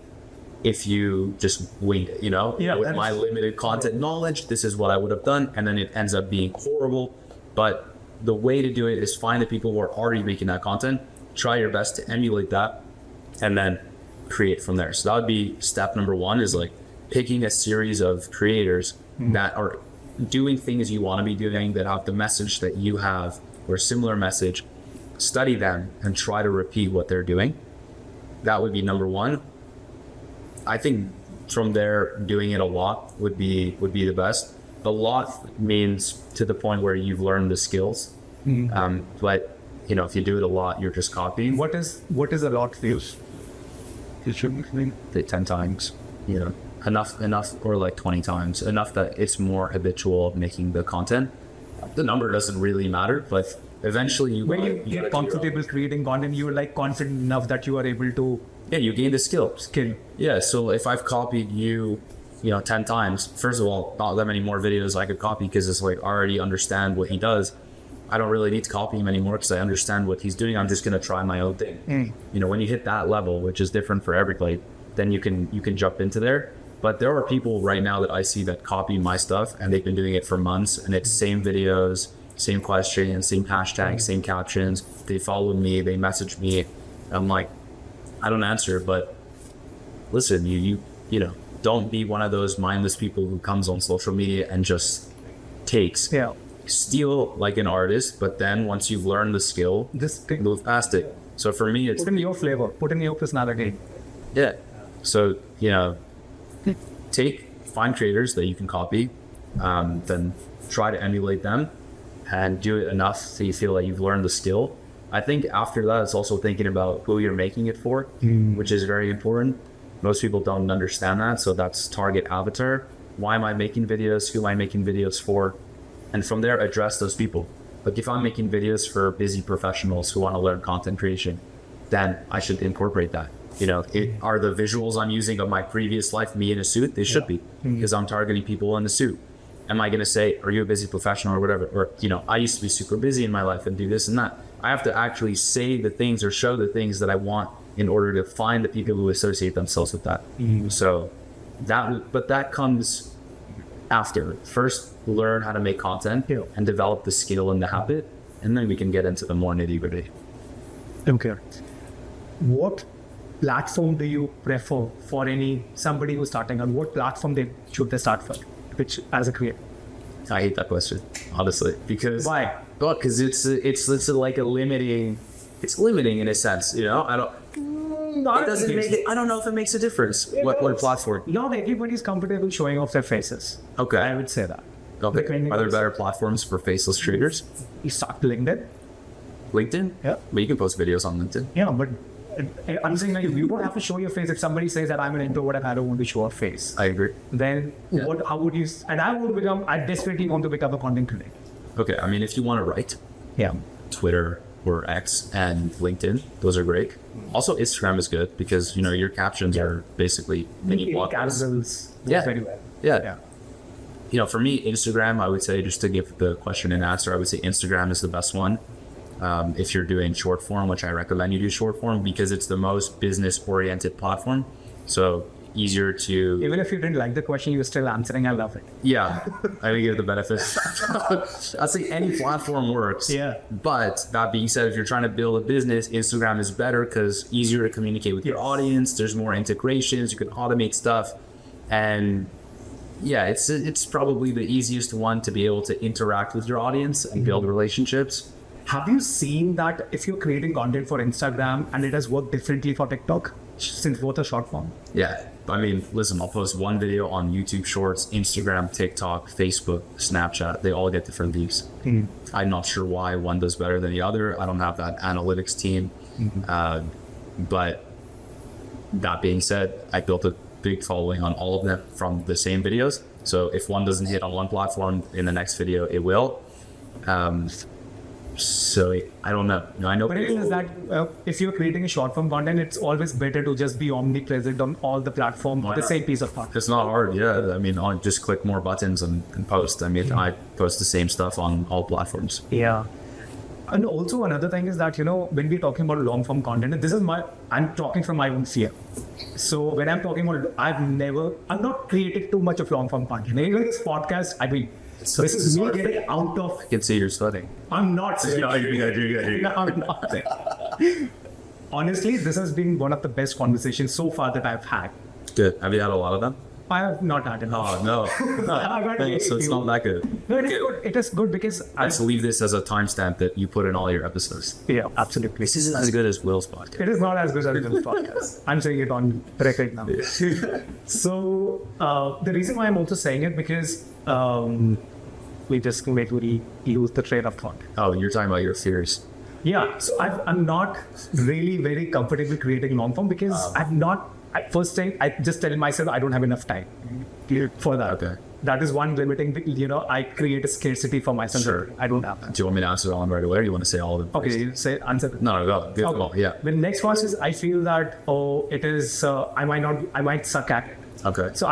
if you just winged it, with my limited content knowledge, this is what I would have done. And then it ends up being horrible. But the way to do it is find the people who are already making that content, try your best to emulate that, and then create from there. So that would be step number one, is like picking a series of creators that are doing things you want to be doing, that have the message that you have or a similar message. Study them and try to repeat what they're doing. That would be number one. I think from there, doing it a lot would be the best. A lot means to the point where you've learned the skills. But if you do it a lot, you're just copying. What is a lot for you? It should be 10 times, enough, or like 20 times, enough that it's more habitual of making the content. The number doesn't really matter, but eventually when you get comfortable creating content, you're like confident enough that you are able to. Yeah, you gain the skill. Yeah, so if I've copied you, 10 times, first of all, not that many more videos I could copy, because it's like I already understand what he does. I don't really need to copy him anymore because I understand what he's doing. I'm just going to try my own thing. When you hit that level, which is different for everybody, then you can jump into there. But there are people right now that I see that copy my stuff, and they've been doing it for months, and it's same videos, same questions, same hashtags, same captions. They follow me, they message me. I'm like, I don't answer, but listen, you don't be one of those mindless people who comes on social media and just takes. Yeah. Steal like an artist, but then once you've learned the skill, move past it. So for me, it's put in your flavor, put in your personality. Yeah. So find creators that you can copy, then try to emulate them, and do it enough so you feel like you've learned the skill. I think after that, it's also thinking about who you're making it for, which is very important. Most people don't understand that, so that's target avatar. Why am I making videos? Who am I making videos for? And from there, address those people. Like if I'm making videos for busy professionals who want to learn content creation, then I should incorporate that. Are the visuals I'm using of my previous life me in a suit? They should be, because I'm targeting people in the suit. Am I going to say, are you a busy professional or whatever? Or, I used to be super busy in my life and do this and that. I have to actually say the things or show the things that I want in order to find the people who associate themselves with that. So that comes after. First, learn how to make content and develop the skill and the habit, and then we can get into the more nitty-gritty. Okay. What platform do you prefer for somebody who's starting on? What platform should they start from, which as a creator? I hate that question, honestly, because why? Well, because it's like a limiting. It's limiting in a sense, I don't. It doesn't make it. I don't know if it makes a difference. What platform? Not everybody's comfortable showing off their faces. Okay, I would say that. Okay. Are there better platforms for faceless creators? You start LinkedIn. LinkedIn? Yeah. But you can post videos on LinkedIn. Yeah, but I'm saying like you don't have to show your face. If somebody says that I'm an introvert and I don't want to show a face, I agree. Then how would you? And I desperately want to become a content creator. Okay, I mean, if you want to write, Twitter or X and LinkedIn, those are great. Also, Instagram is good because your captions are basically mini blog posts. Very well. Yeah. For me, Instagram, I would say, just to give the question and answer, I would say Instagram is the best one. If you're doing short form, which I recommend you do short form because it's the most business oriented platform. So easier to. Even if you didn't like the question, you're still answering. I love it. Yeah, I think give the benefit. I'd say any platform works. Yeah. But that being said, if you're trying to build a business, Instagram is better because easier to communicate with your audience. There's more integrations. You can automate stuff, and it's probably the easiest one to be able to interact with your audience and build relationships. Have you seen that if you're creating content for Instagram and it has worked differently for TikTok, since both are short form? Yeah. I mean, listen, I'll post one video on YouTube Shorts, Instagram, TikTok, Facebook, Snapchat. They all get different views. I'm not sure why one does better than the other. I don't have that analytics team. But that being said, I built a big following on all of them from the same videos. So if one doesn't hit on one platform, in the next video it will. So I don't know. I know. But it is that if you're creating a short form content, it's always better to just be omnipresent on all the platforms, the same piece of content. It's not hard. Yeah. I mean, I'll just click more buttons and post. I mean, I post the same stuff on all platforms. Yeah. And also another thing is that, when we're talking about long form content, I'm talking from my own fear. So when I'm talking about, I'm not created too much of long form content. Even this podcast, this is me getting out of. I can see you're sweating. I'm not. No, you're good. No, I'm not. Honestly, this has been one of the best conversations so far that I've had. Good. Have you had a lot of them? I have not had enough. Oh, no. So it's not that good. No, it is good. It is good because Let's leave this as a timestamp that you put in all your episodes. Yeah, absolutely. This isn't as good as Will's podcast. It is not as good as Will's podcast. I'm saying it on record now. So the reason why I'm also saying it because we just maybe lose the train of thought. Oh, you're talking about your fears. Yeah, so I'm not really very comfortable creating long form because first thing, I just tell myself I don't have enough time for that. Okay. That is one limiting, I create a scarcity for myself. Sure. I don't have that. Do you want me to answer all of them right away, or you want to say all of them? Okay, you say answer. No, go. Good. Okay. Well, yeah. The next one is I feel that, it is, I might suck at it. Okay. So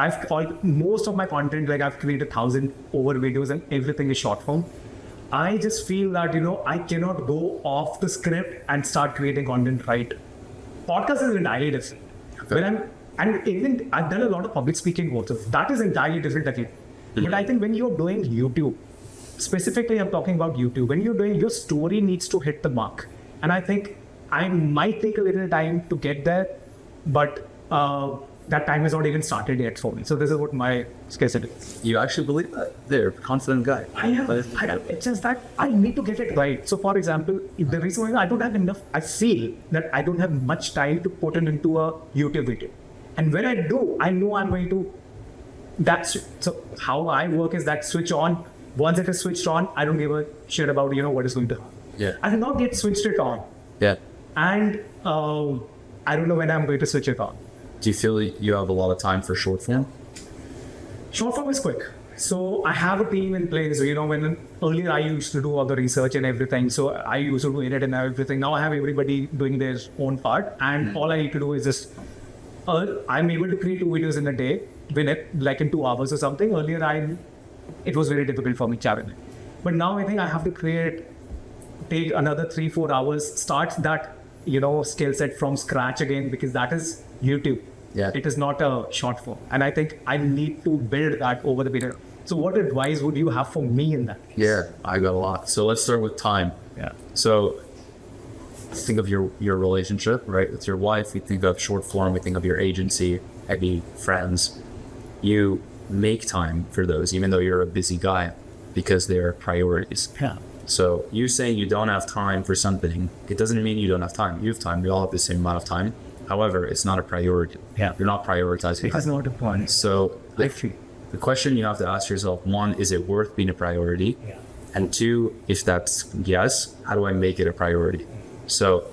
most of my content, like I've created 1,000 over videos and everything is short form. I just feel that, I cannot go off the script and start creating content right. Podcast is entirely different. Okay. And even I've done a lot of public speaking also. That is entirely different again. Mm-hmm. But I think when you're doing YouTube, specifically I'm talking about YouTube, when you're doing, your story needs to hit the mark. And I think I might take a little time to get there, but that time has not even started yet for me. So this is what my scarcity is. You actually believe that? They're a confident guy. I am. It's just that I need to get it right. So for example, the reason why I don't have enough, I feel that I don't have much time to put it into a YouTube video. And when I do, I know I'm going to, so how I work is that switch on. Once it is switched on, I don't give a shit about, what is going to happen. Yeah. I have not yet switched it on. Yeah. And I don't know when I'm going to switch it on. Do you feel you have a lot of time for short form? Short form is quick. So I have a team in place. When earlier I used to do all the research and everything. So I used to do edit and everything. Now I have everybody doing their own part. And all I need to do is just, I'm able to create 2 videos in a day, like in 2 hours or something. Earlier it was very difficult for me, challenging. But now I think I have to take another 3-4 hours, start that, skill set from scratch again, because that is YouTube. Yeah. It is not a short form. And I think I need to build that over the period. So what advice would you have for me in that case? Yeah, I got a lot. So let's start with time. Yeah. So think of your relationship, right? With your wife. We think of short form. We think of your agency, maybe friends. You make time for those, even though you're a busy guy, because they're priorities. Yeah. So you saying you don't have time for something, it doesn't mean you don't have time. You have time. We all have the same amount of time. However, it's not a priority. Yeah. You're not prioritizing. It's not a point. So Actually. the question you have to ask yourself, 1, is it worth being a priority? Yeah. And 2, if that's yes, how do I make it a priority? So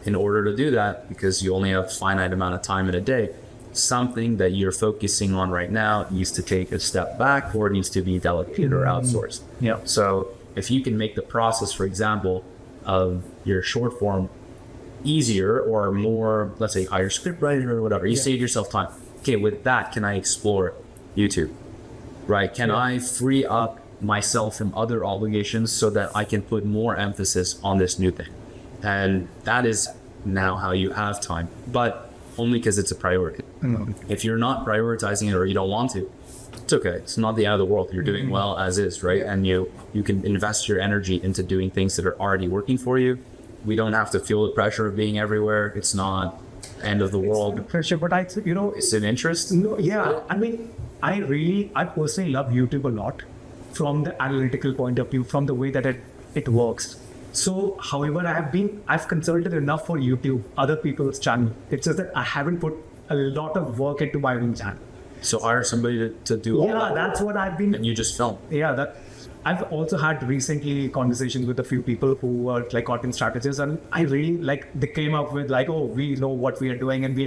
in order to do that, because you only have a finite amount of time in a day, something that you're focusing on right now needs to take a step back or needs to be delegated or outsourced. Yeah. So if you can make the process, for example, of your short form easier or more, let's say hire script writer or whatever, you save yourself time. Okay, with that, can I explore YouTube? Right? Can I free up myself from other obligations so that I can put more emphasis on this new thing? And that is now how you have time, but only because it's a priority. Mm-hmm. If you're not prioritizing it or you don't want to, it's okay. It's not the end of the world. You're doing well as is, right? And you can invest your energy into doing things that are already working for you. We don't have to feel the pressure of being everywhere. It's not end of the world. Pressure, but It's an interest. No, yeah. I mean, I personally love YouTube a lot from the analytical point of view, from the way that it works. So, however, I've consulted enough for YouTube, other people's channel. It's just that I haven't put a lot of work into my own channel. So hire somebody to do all that. That's what I've been. And you just film. Yeah, I've also had recently conversations with a few people who were like content strategists, and I really they came up with oh, we know what we are doing, and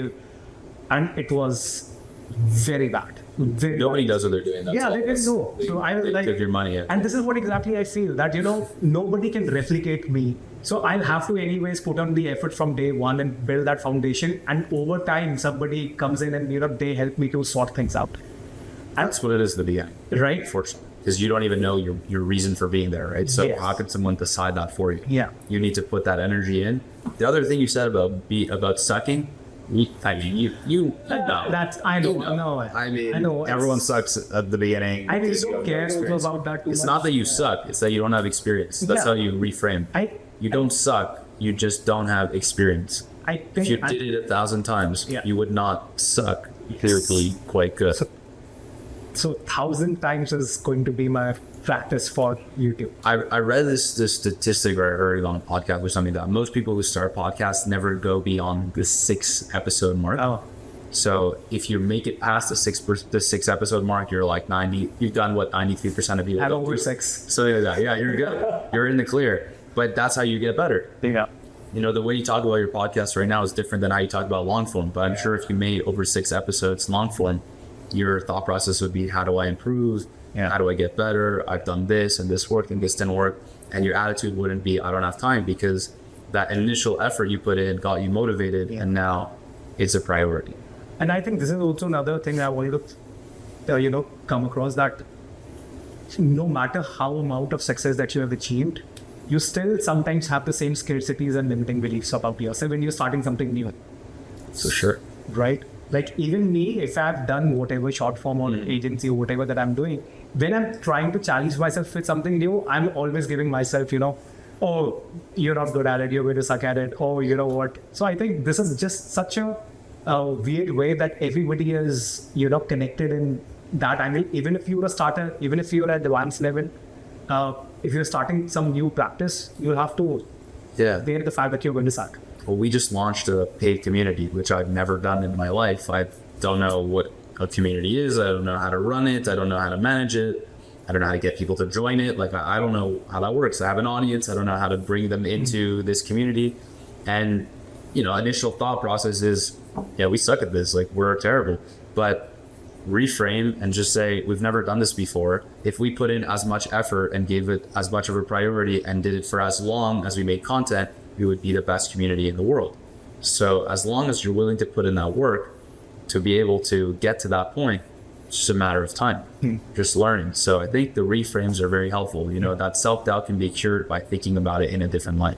it was very bad. Very Nobody bad. knows what they're doing. That's Yeah, all. they didn't know. So I was They like, took your money. and this is what exactly I feel, that nobody can replicate me. So I'll have to anyways put on the effort from day one and build that foundation. And over time, somebody comes in and they help me to sort things out. That's what it is at the beginning, Right? unfortunately, because you don't even know your reason for being there, right? So Yes. how can someone decide that for you? Yeah. You need to put that energy in. The other thing you said about sucking, you know. That's I know. You know. No, I mean, I know. everyone sucks at the beginning. I really because you don't have no care experience. about that too It's much. not that you suck; it's that you don't have experience. That's Yeah. how you reframe. You don't suck; you just don't have experience. I If think you did it 1,000 times, Yeah. you would not suck. Clearly, quite good. so 1,000 times is going to be my practice for YouTube. I read this statistic, or I heard it on a podcast or something, that most people who start podcasts never go beyond the 6 episode mark. Oh, So if you make it past the 6 episode mark, you're like 90. You've done what 93% of people. I'm don't over do. 6. Something like that. Yeah, you're good. You're in the clear. But that's how you get better. Yeah. You know, the way you talk about your podcast right now is different than how you talk about long form. But I'm sure if you made over 6 episodes long form, your thought process would be, how do I improve? Yeah. How do I get better? I've done this and this worked and this didn't work. And your attitude wouldn't be, I don't have time, because that initial effort you put in got you motivated, and now it's a priority. And I think this is also another thing I wanted to, come across, that no matter how amount of success that you have achieved, you still sometimes have the same scarcities and limiting beliefs about yourself when you're starting something new, So sure. right? Like even me, if I've done whatever short form or agency or whatever that I'm doing, when I'm trying to challenge myself with something new, I'm always giving myself, oh, you're not good at it, you're going to suck at it, oh, you know what. So I think this is just such a weird way that everybody is, connected in that angle. Even if you're a starter, even if you're at advanced level, if you're starting some new practice, you'll have to bear the fact that you're going to suck. Well, we just launched a paid community, which I've never done in my life. I don't know what a community is. I don't know how to run it. I don't know how to manage it. I don't know how to get people to join it. Like, I don't know how that works. I have an audience. I don't know how to bring them into this community. And, initial thought process is, yeah, we suck at this. Like, we're terrible. But reframe and just say, we've never done this before. If we put in as much effort and gave it as much of a priority and did it for as long as we made content, we would be the best community in the world. So as long as you're willing to put in that work to be able to get to that point, it's just a matter of time, just learning. So I think the reframes are very helpful. That self-doubt can be cured by thinking about it in a different light.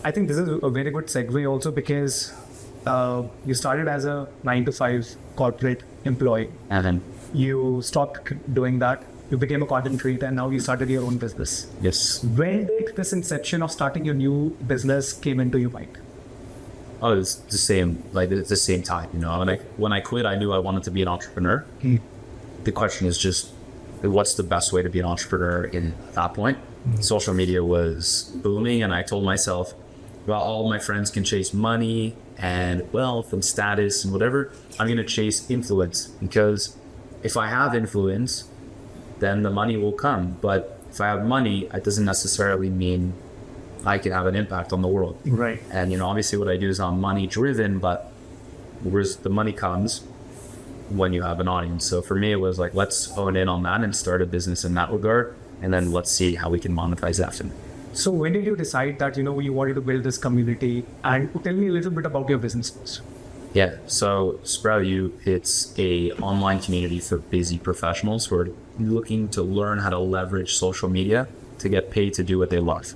I think this is a very good segue also, because you started as a 9-to-5 corporate employee. And then, You stopped doing that. You became a content creator, and now you started your own business. yes. When did this inception of starting your new business came into your mind? Oh, it's the same, like it's the same time, when I quit, I knew I wanted to be an entrepreneur. The question is just, what's the best way to be an entrepreneur at that point? Social media was booming, and I told myself, well, all my friends can chase money and wealth and status and whatever. I'm going to chase influence, because if I have influence, then the money will come. But if I have money, it doesn't necessarily mean I can have an impact on the world. Right. And, obviously what I do is I'm money driven, but whereas the money comes when you have an audience. So for me, it was like, let's hone in on that and start a business in that regard. And then let's see how we can monetize after. So when did you decide that, you wanted to build this community? And tell me a little bit about your business first. Yeah. So Sprout, it's a online community for busy professionals who are looking to learn how to leverage social media to get paid to do what they love.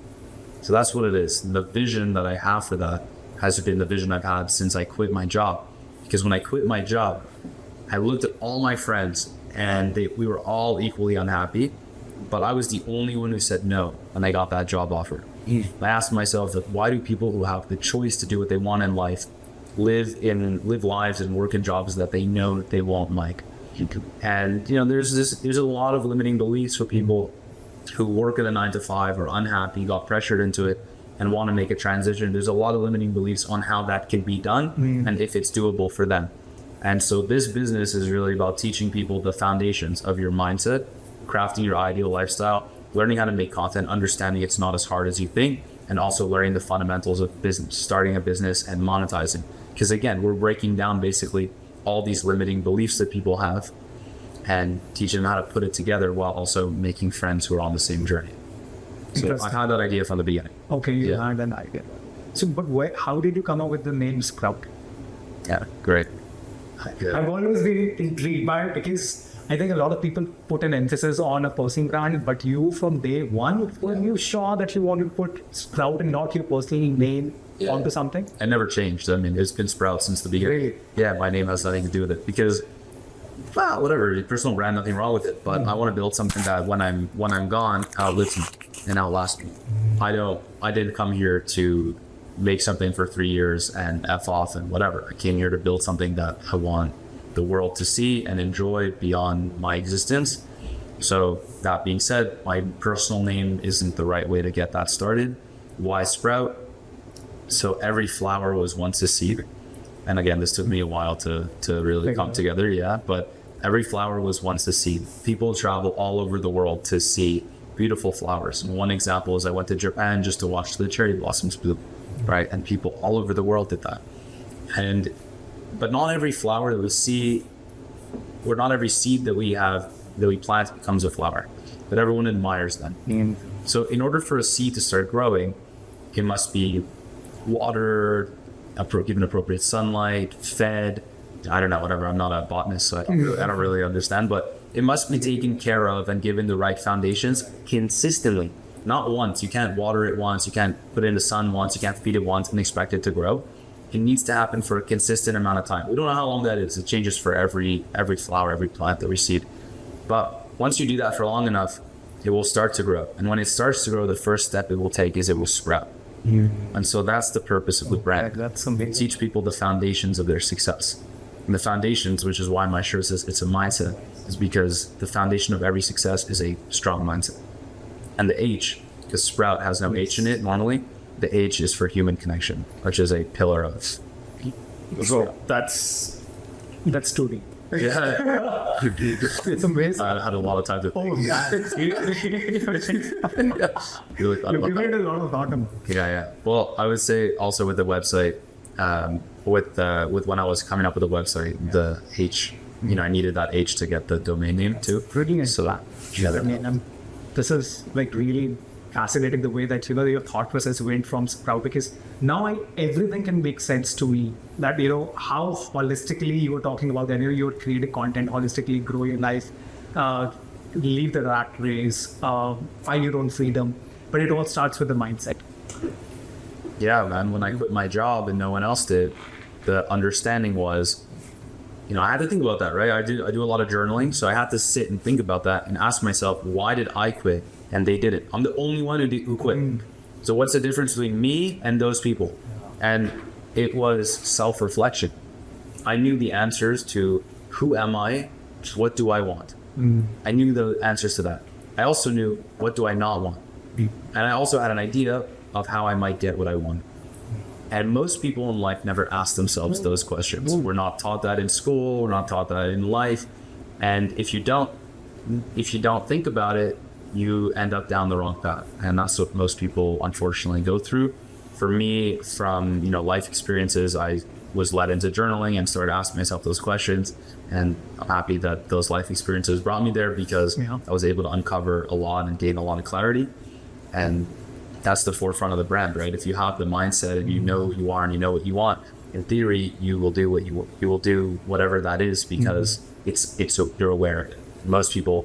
So that's what it is. The vision that I have for that has been the vision I've had since I quit my job. Because when I quit my job, I looked at all my friends and we were all equally unhappy, but I was the only one who said no when I got that job offer. I asked myself, why do people who have the choice to do what they want in life live lives and work in jobs that they know that they won't like? And there's a lot of limiting beliefs for people who work at a 9-to-5 or unhappy, got pressured into it, and want to make a transition. There's a lot of limiting beliefs on how that can be done and if it's doable for them. And so this business is really about teaching people the foundations of your mindset, crafting your ideal lifestyle, learning how to make content, understanding it's not as hard as you think, and also learning the fundamentals of business, starting a business and monetizing. Because again, we're breaking down basically all these limiting beliefs that people have and teach them how to put it together while also making friends who are on the same journey. So I had that idea from the beginning. Okay, you Yeah. had an idea. So, but how did you come up with the name Sprout? Yeah, great. I've always been intrigued by it because I think a lot of people put an emphasis on a personal brand, but you from day one, were you sure that you wanted to put Sprout and not your personal name onto something? It never changed. I mean, it's been Sprout since the beginning. Really? Yeah, my name has nothing to do with it because, well, whatever, personal brand, nothing wrong with it. But I want to build something that when I'm gone, outlives me and outlast me. I didn't come here to make something for 3 years and F off and whatever. I came here to build something that I want the world to see and enjoy beyond my existence. So that being said, my personal name isn't the right way to get that started. Why Sprout? So every flower was once a seed. And again, this took me a while to really come together, yeah. But every flower was once a seed. People travel all over the world to see beautiful flowers. And one example is I went to Japan just to watch the cherry blossoms bloom, right? And people all over the world did that. But not every flower that we see, or not every seed that we plant becomes a flower. But everyone admires them. So in order for a seed to start growing, it must be watered, given appropriate sunlight, fed. I don't know, whatever. I'm not a botanist, so I don't really understand. But it must be taken care of and given the right foundations consistently. Not once. You can't water it once. You can't put it in the sun once. You can't feed it once and expect it to grow. It needs to happen for a consistent amount of time. We don't know how long that is. It changes for every flower, every plant that we seed. But once you do that for long enough, it will start to grow. And when it starts to grow, the first step it will take is it will sprout. And so that's the purpose of the brand. That's amazing. Teach people the foundations of their success. And the foundations, which is why my shirt says it's a mindset, is because the foundation of every success is a strong mindset. And the H, because Sprout has no H in it normally, the H is for human connection, which is a pillar of. So that's story. Yeah. It's amazing. I had a lot of time to think. Really thought about that. a lot of thought about it. Yeah. Well, I would say also with the website, with when I was coming up with the website, the H, I needed that H to get the domain name too. Brilliant. So that I mean, this is like really fascinating the way that your thought process went from Sprout, because now everything can make sense to me. That how holistically you were talking about that you would create content, holistically grow your life, leave the rat race, find your own freedom. But it all starts with the mindset. Yeah, man. When I quit my job and no one else did, the understanding was, I had to think about that, right? I do a lot of journaling, so I had to sit and think about that and ask myself, why did I quit and they didn't? I'm the only one who quit. So what's the difference between me and those people? And it was self-reflection. I knew the answers to who am I, what do I want? I knew the answers to that. I also knew what do I not want. And I also had an idea of how I might get what I want. And most people in life never ask themselves those questions. We're not taught that in school. We're not taught that in life. And if you don't think about it, you end up down the wrong path. And that's what most people unfortunately go through. For me, from life experiences, I was led into journaling and started asking myself those questions. And I'm happy that those life experiences brought me there, because I was able to uncover a lot and gain a lot of clarity. And that's the forefront of the brand, right? If you have the mindset and you know who you are and you know what you want, in theory, you will do what you will do whatever that is, because you're aware of it. Most people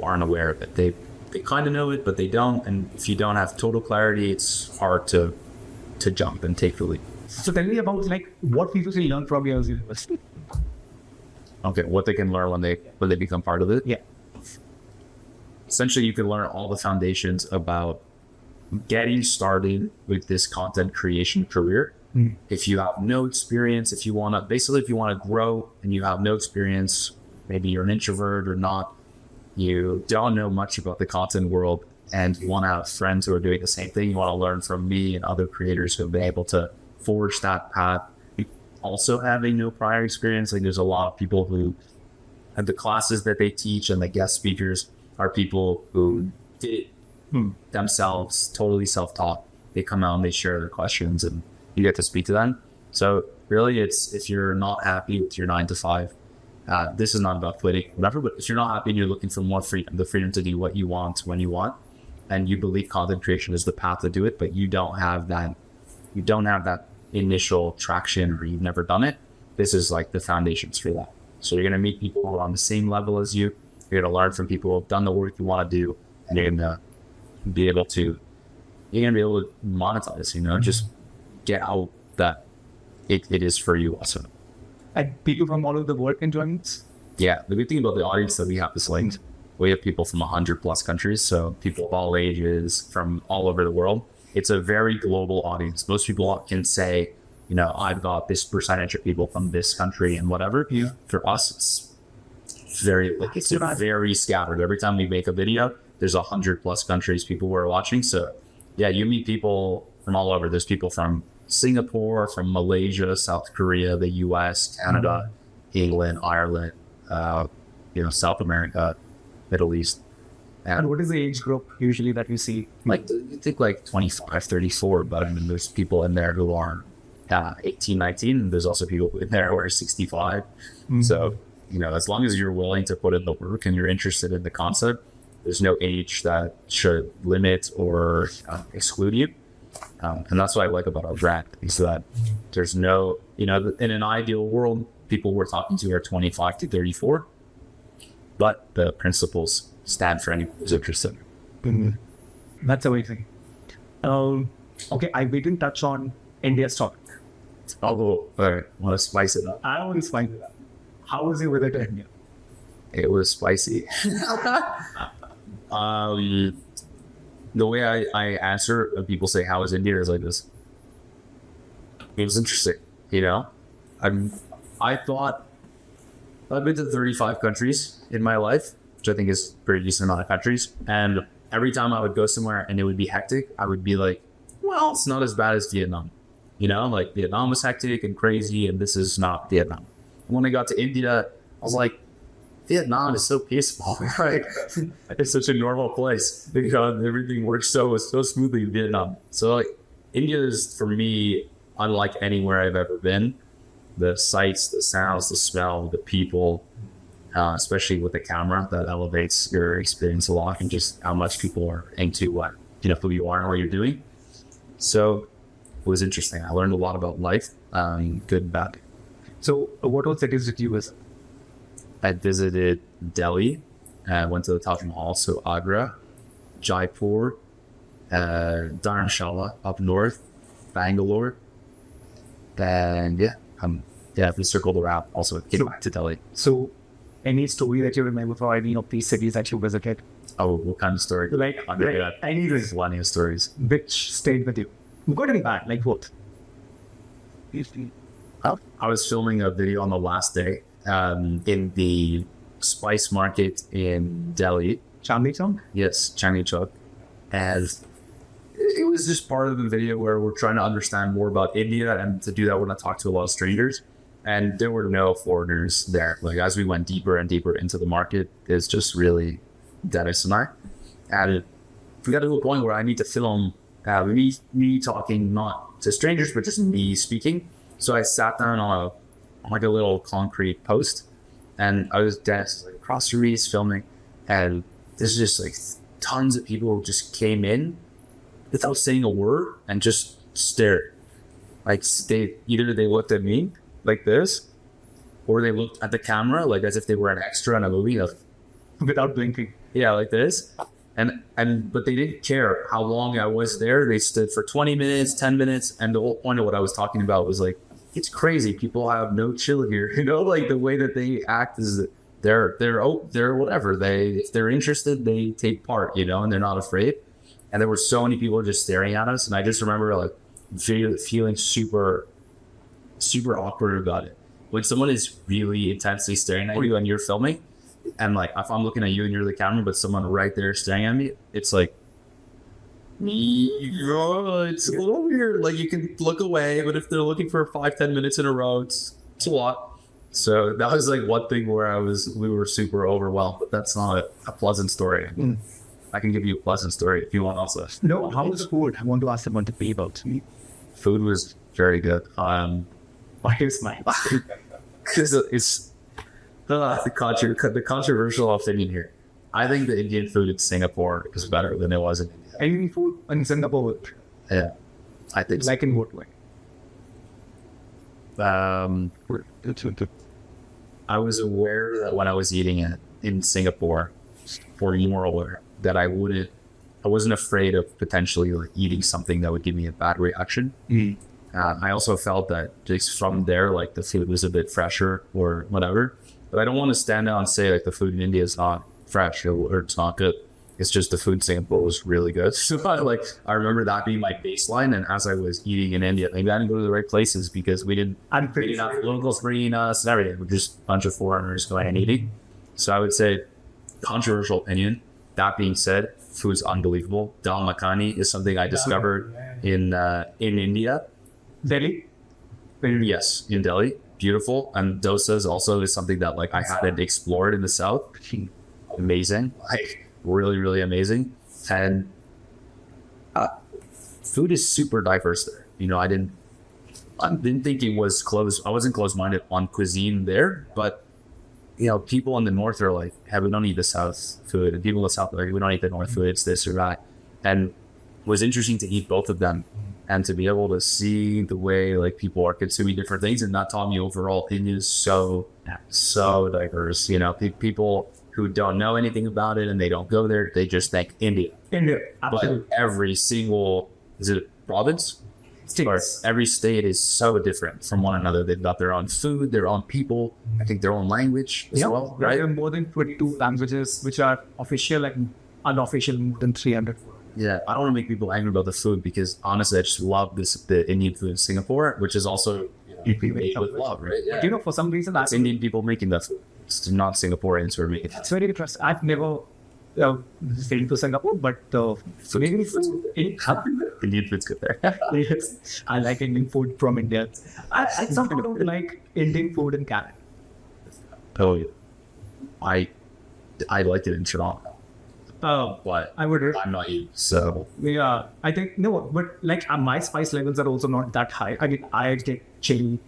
aren't aware of it. They kind of know it, but they don't. And if you don't have total clarity, it's hard to jump and take the leap. So tell me about what people can learn from your university. Okay, what they can learn when they become part of it. Yeah. Essentially, you can learn all the foundations about getting started with this content creation career. If you have no experience, if you want to grow and you have no experience, maybe you're an introvert or not, you don't know much about the content world, and you want to have friends who are doing the same thing, you want to learn from me and other creators who have been able to forge that path. Also having no prior experience, there's a lot of people who have the classes that they teach, and the guest speakers are people who did themselves, totally self-taught. They come out and they share their questions and you get to speak to them. So really, it's if you're not happy with your 9 to 5, this is not about quitting, whatever, but if you're not happy and you're looking for more freedom, the freedom to do what you want when you want, and you believe content creation is the path to do it, but you don't have that initial traction, or you've never done it, this is like the foundations for that. So you're going to meet people who are on the same level as you. You're going to learn from people who have done the work you want to do, and you're going to be able to monetize, just get out that it is for you also. And people from all over the world can join us? Yeah, the good thing about the audience that we have is like, we have people from 100+ countries, so people of all ages from all over the world. It's a very global audience. Most people can say, I've got this percentage of people from this country and whatever. Yeah. For us, it's very scattered. Every time we make a video, there's 100+ countries people who are watching. So yeah, you meet people from all over. There's people from Singapore, from Malaysia, South Korea, the US, Canada, England, Ireland, South America, Middle East. And what is the age group usually that you see? Like, you think like 25, 34, but I mean, there's people in there who are 18, 19. And there's also people in there who are 65. So, as long as you're willing to put in the work and you're interested in the concept, there's no age that should limit or exclude you. And that's what I like about our brand, is that there's no, in an ideal world, people we're talking to are 25 to 34, but the principles stand for anyone who's interested. That's amazing. Okay, we didn't touch on India's topic. Oh, all right. Want to spice it up? I want to spice it up. How was your visit to India? It was spicy. The way I answer when people say, how is India, is like this. It was interesting, I thought I've been to 35 countries in my life, which I think is a pretty decent amount of countries. And every time I would go somewhere and it would be hectic, I would be like, well, it's not as bad as Vietnam. Like Vietnam was hectic and crazy, and this is not Vietnam. When I got to India, I was like, Vietnam is so peaceful, right? It's such a normal place. Everything works so smoothly in Vietnam. So like, India is, for me, unlike anywhere I've ever been. The sights, the sounds, the smell, the people, especially with the camera, that elevates your experience a lot, and just how much people are into who you are and what you're doing. So it was interesting. I learned a lot about life, good and bad. So what all cities did you visit? I visited Delhi, went to the Taj Mahal, so Agra, Jaipur, Dharamshala up north, Bangalore, and we circled around. Also came back to Delhi. So, any story that you remember for any of these cities that you visited? Oh, what kind of story? Any plenty of stories. Which stayed with you? Good and bad, like what? I was filming a video on the last day in the spice market in Delhi. Chandni Chowk? Yes, Chandni Chowk. And it was just part of the video where we're trying to understand more about India, and to do that, we're going to talk to a lot of strangers. And there were no foreigners there. Like, as we went deeper and deeper into the market, it's just really Dennis and I. And we got to a point where I need to film me talking, not to strangers, but just me speaking. So I sat down on a little concrete post, and I was Dennis like across the street filming, and there's just like tons of people who just came in without saying a word and just stared. Like, either they looked at me like this, or they looked at the camera like as if they were an extra in a movie, Without blinking. Yeah, like this. But they didn't care how long I was there. They stood for 20 minutes, 10 minutes, and the whole point of what I was talking about was like, it's crazy. People have no chill here, like the way that they act is that they're whatever. If they're interested, they take part, and they're not afraid. And there were so many people just staring at us, and I just remember like feeling super, super awkward about it. When someone is really intensely staring at you and you're filming, and like if I'm looking at you and you're the camera, but someone right there staring at me, it's like, it's a little weird. Like, you can look away, but if they're looking for 5-10 minutes in a row, it's a lot. So that was like one thing where we were super overwhelmed, but that's not a pleasant story. I can give you a pleasant story if you want also. No, how was the food? I want to ask someone to pay about. Food was very good. Why you smile? Because it's the controversial opinion here. I think the Indian food in Singapore is better than it was in India. Any food in Singapore, Yeah, I think so. like in what way? I was aware that when I was eating it in Singapore, or more aware that I wasn't afraid of potentially like eating something that would give me a bad reaction. I also felt that just from there, like the food was a bit fresher or whatever. But I don't want to stand out and say like the food in India is not fresh or it's not good. It's just the food in Singapore was really good. So I remember that being my baseline. And as I was eating in India, maybe I didn't go to the right places because we didn't have locals bringing us and everything. We're just a bunch of foreigners going and eating. So I would say controversial opinion. That being said, food's unbelievable. Dal makhani is something I discovered in India. Delhi? Yes, in Delhi. Beautiful. And dosas also is something that like I hadn't explored in the south. Amazing. Like really, really amazing. And food is super diverse there. You know, I didn't think it was closed. I wasn't closed-minded on cuisine there, but you know, people in the north are like, hey, we don't eat the south food. And people in the south are like, we don't eat the north food. It's this or that. And it was interesting to eat both of them and to be able to see the way like people are consuming different things. And that taught me overall India is so diverse. You know, people who don't know anything about it and they don't go there, they just think India. Absolutely. But every single, is it province? States. Every state is so different from one another. They've got their own food, their own people, I think their own language as well, right? There are more than 22 languages which are official and unofficial, more than 300. Yeah, I don't want to make people angry about the food because honestly, I just love the Indian food in Singapore, which is also made with love, right? Yeah. But, for some reason, It's Indian people making that food. It's not Singaporeans who are making it. it's very interesting. I've never been to Singapore, but maybe Indian food's good there. yes, I like Indian food from India. I somehow don't like Indian food in Canada. Oh, yeah. I liked it in Toronto, but I would. I'm not you, so Yeah, I think no, but like my spice levels are also not that high. I mean, I get chili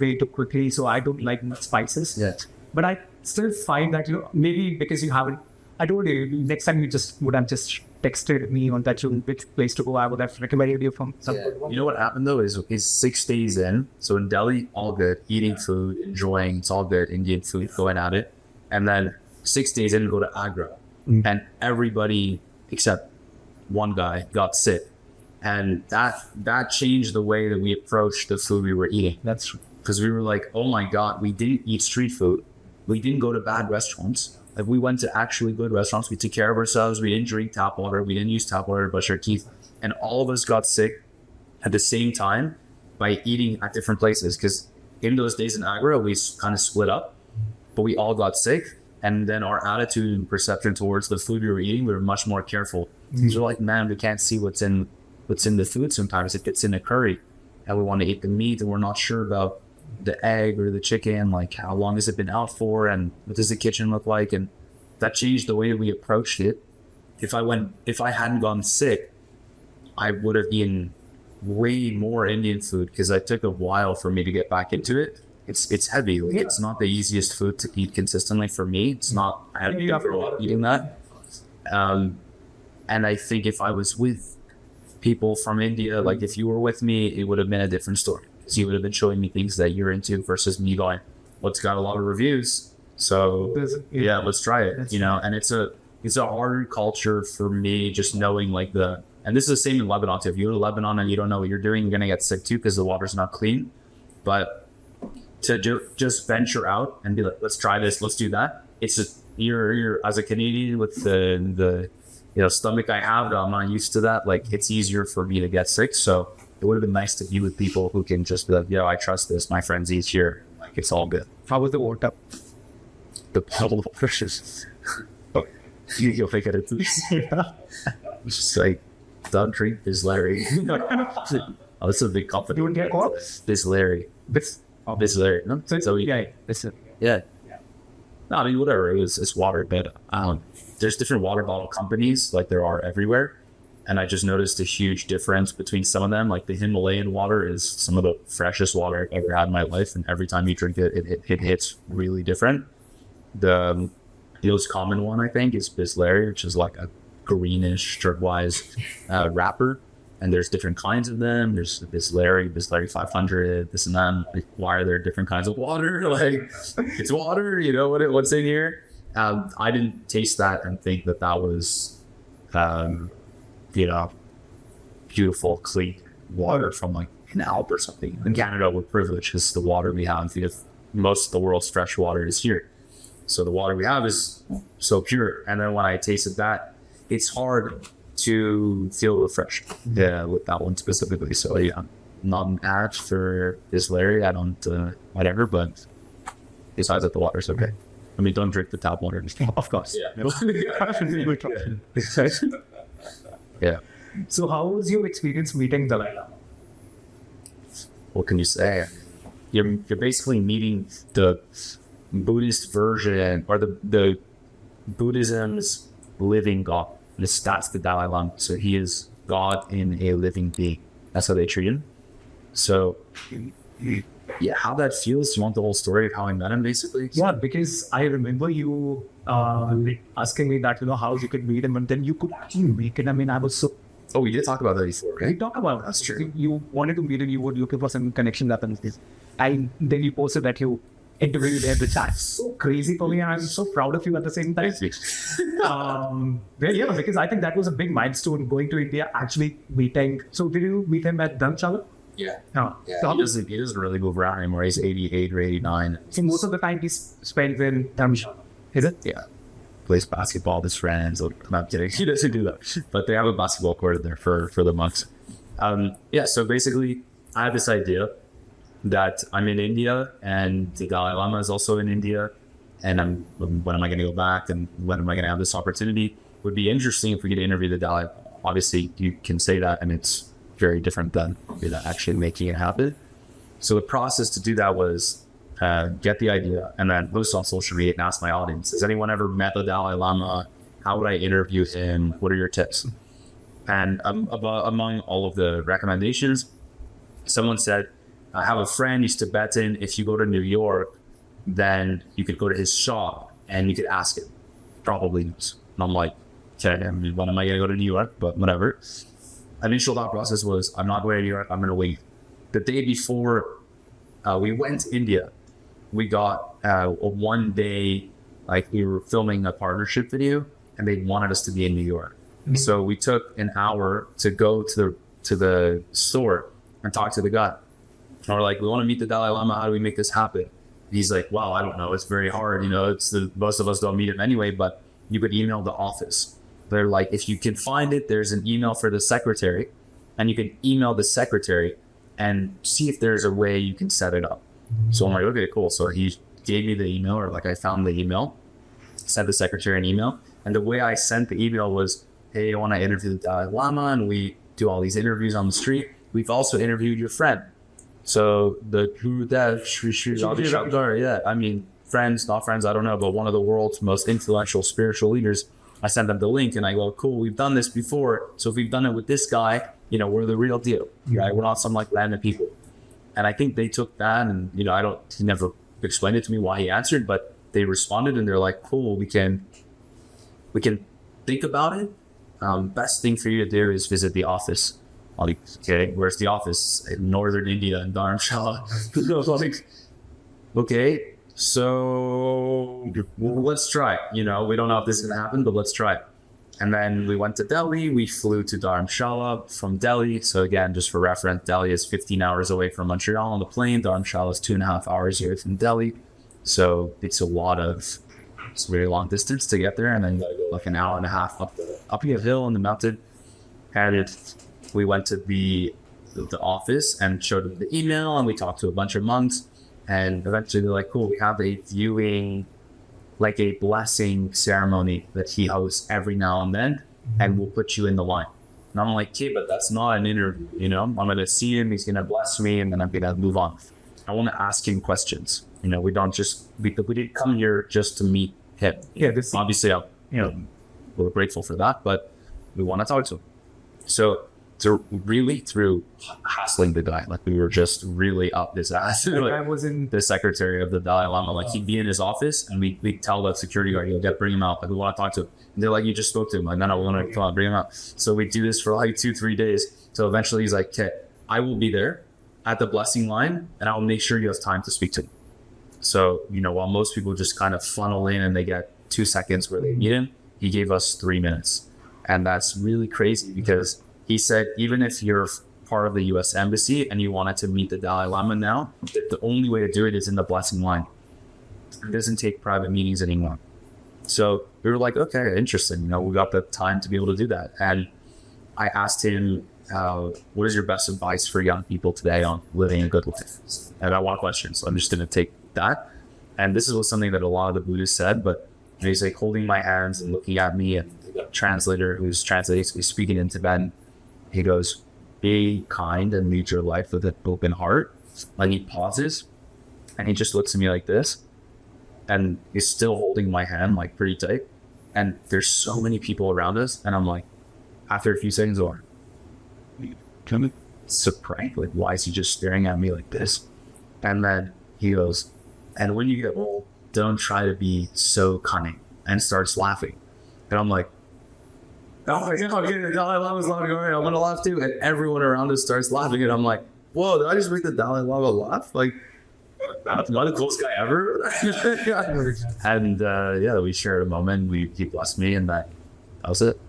way too quickly, so I don't like much spices. yeah. But I still find that maybe because you haven't. I told you next time you would have just texted me on that which place to go. I would have recommended you from some. You know what happened though is 6 days in. So in Delhi, all good, eating food, enjoying. It's all good, Indian food, going at it. And then 6 days in, go to Agra, and everybody except one guy got sick, and that changed the way that we approached the food we were eating. That's true. Because we were like, oh my god, we didn't eat street food, we didn't go to bad restaurants. Like we went to actually good restaurants. We took care of ourselves. We didn't drink tap water. We didn't use tap water to brush our teeth. And all of us got sick at the same time by eating at different places. Because in those days in Agra, we kind of split up, but we all got sick. And then our attitude and perception towards the food we were eating, we were much more careful. Because we're like, man, we can't see what's in the food sometimes. If it's in a curry and we want to eat the meat and we're not sure about the egg or the chicken, like how long has it been out for and what does the kitchen look like, and that changed the way we approached it. If I hadn't gone sick, I would have eaten way more Indian food because it took a while for me to get back into it. It's heavy. Like, it's not the easiest food to eat consistently for me. It's not. I had to grow up eating that. And I think if I was with people from India, like if you were with me, it would have been a different story. So you would have been showing me things that you're into versus me going, well, it's got a lot of reviews, so yeah, let's try it. And it's a harder culture for me, just knowing like and this is the same in Lebanon too. If you go to Lebanon and you don't know what you're doing, you're gonna get sick too because the water's not clean. But to just venture out and be like, let's try this, let's do that. It's just you're as a Canadian with the stomach I have, I'm not used to that. Like it's easier for me to get sick, so it would have been nice to be with people who can just be like, I trust this. My friends eat here. Like, it's all good. How was the water? The bottle of fishes. You'll think of it. It's just like, don't drink Larry. Oh, it's a big company. You wouldn't get caught? Larry. Larry. No? So yeah. No, I mean, whatever. It's water, but there's different water bottle companies, like there are everywhere. And I just noticed a huge difference between some of them. Like the Himalayan water is some of the freshest water I've ever had in my life. And every time you drink it, it hits really different. The most common one, I think, is Bisleri, which is like a greenish turquoise wrapper. And there's different kinds of them. There's Bisleri 500, this and that. Like, why are there different kinds of water? Like, it's water, you know what's in here? I didn't taste that and think that was, beautiful, clean water from like an Alp or something. In Canada, we're privileged because the water we have, because most of the world's fresh water is here. So the water we have is so pure. And then when I tasted that, it's hard to feel refreshed with that one specifically. So yeah, not an ad for Bisleri. I don't, whatever, but besides that, the water's okay. I mean, don't drink the tap water. Of course. Yeah. Yeah. So how was your experience meeting Dalai Lama? What can you say? You're basically meeting the Buddhist version, or the Buddhism's living God. That's the Dalai Lama. So he is God in a living being. That's how they treat him. So yeah, how that feels. You want the whole story of how I met him, basically? Yeah, because I remember you asking me that, how you could meet him, and then you could actually make it. I mean, I was so... Oh, we did talk about that before, right? We talked about That's true. You wanted to meet him, you would looking for some connection that and then you posted that you interviewed him, which is so crazy for me, and I'm so proud of you at the same time. Yeah, because I think that was a big milestone, going to India, actually meeting. So did you meet him at Dharamshala? Yeah. No. Yeah, So, he doesn't really move around anymore. He's 88 or 89. so most of the time he spends in Dharamshala, is it? Yeah. Plays basketball with his friends. I'm not kidding. He doesn't do that. But they have a basketball court there for the monks. Yeah, so basically, I have this idea that I'm in India and the Dalai Lama is also in India. And when am I going to go back, and when am I going to have this opportunity? It would be interesting if we could interview the Dalai Lama. Obviously, you can say that, and it's very different than actually making it happen. So the process to do that was get the idea and then post on social media and ask my audience, has anyone ever met the Dalai Lama? How would I interview him? What are your tips? And among all of the recommendations, someone said, I have a friend, he's Tibetan. If you go to New York, then you could go to his shop and you could ask him. Probably knows. And I'm like, okay, when am I going to go to New York? But whatever. Initial thought process was, I'm not going to New York, I'm going to wait. The day before we went to India, we got a 1 day, like we were filming a partnership video and they wanted us to be in New York. Mm-hmm. So we took an hour to go to the store and talk to the guy. And we're like, we want to meet the Dalai Lama. How do we make this happen? And he's like, well, I don't know. It's very hard. Most of us don't meet him anyway, but you could email the office. They're like, if you can find it, there's an email for the secretary, and you can email the secretary and see if there's a way you can set it up. So I'm like, okay, cool. So he gave me the email, or like I found the email, sent the secretary an email. And the way I sent the email was, hey, I want to interview the Dalai Lama, and we do all these interviews on the street. We've also interviewed your friend. So the yeah, I mean, friends, not friends, I don't know, but one of the world's most influential spiritual leaders. I sent them the link and I go, cool, we've done this before. So if we've done it with this guy, we're the real deal, right? We're not some like random people. And I think they took that, and he never explained it to me why he answered, but they responded and they're like, cool, we can think about it. Best thing for you to do is visit the office. I'm like, okay, where's the office? In northern India, in Dharamshala. Like, okay, so let's try. We don't know if this is gonna happen, but let's try. And then we went to Delhi. We flew to Dharamshala from Delhi. So again, just for reference, Delhi is 15 hours away from Montreal on the plane. Dharamshala is 2.5 hours away from Delhi. So it's a very long distance to get there. And then you gotta go like an hour and a half up the hill in the mountain. And we went to the office and showed them the email, and we talked to a bunch of monks. And eventually they're like, cool, we have a viewing, like a blessing ceremony that he hosts every now and then, and we'll put you in the line. And I'm like, okay, but that's not an interview, I'm going to see him, he's going to bless me, and then I'm going to move on. I want to ask him questions. We didn't come here just to meet him. Yeah, obviously, we're grateful for that, but we want to talk to him. So really through hassling the guy, like we were just really up his ass. I was in The secretary of the Dalai Lama, like he'd be in his office and we tell the security guard, bring him out. Like we want to talk to him. And they're like, you just spoke to him. Like, no, we want to come on, bring him out. So we do this for like 2-3 days. So eventually he's like, okay, I will be there at the blessing line and I'll make sure you have time to speak to him. So, while most people just kind of funnel in and they get 2 seconds where they meet him, he gave us 3 minutes. And that's really crazy because he said, even if you're part of the US Embassy and you wanted to meet the Dalai Lama now, the only way to do it is in the blessing line. It doesn't take private meetings anymore. So we were like, okay, interesting. We got the time to be able to do that. And I asked him, what is your best advice for young people today on living a good life? And I got one question, so I'm just going to take that. And this is something that a lot of the Buddhists said, but he's like holding my hands and looking at me, and the translator who's translating, he's speaking in Tibetan. He goes, be kind and lead your life with an open heart. And he pauses and he just looks at me like this. And he's still holding my hand like pretty tight. And there's so many people around us. And I'm like, after a few seconds, kind of surprised, like, why is he just staring at me like this? And then he goes, and when you get old, don't try to be so cunning, and starts laughing. And I'm like, oh my God, the Dalai Lama's laughing. All right, I'm gonna laugh too. And everyone around us starts laughing. And I'm like, whoa, did I just make the Dalai Lama laugh? Like, not the coolest guy ever. And we shared a moment. He blessed me, and that was it.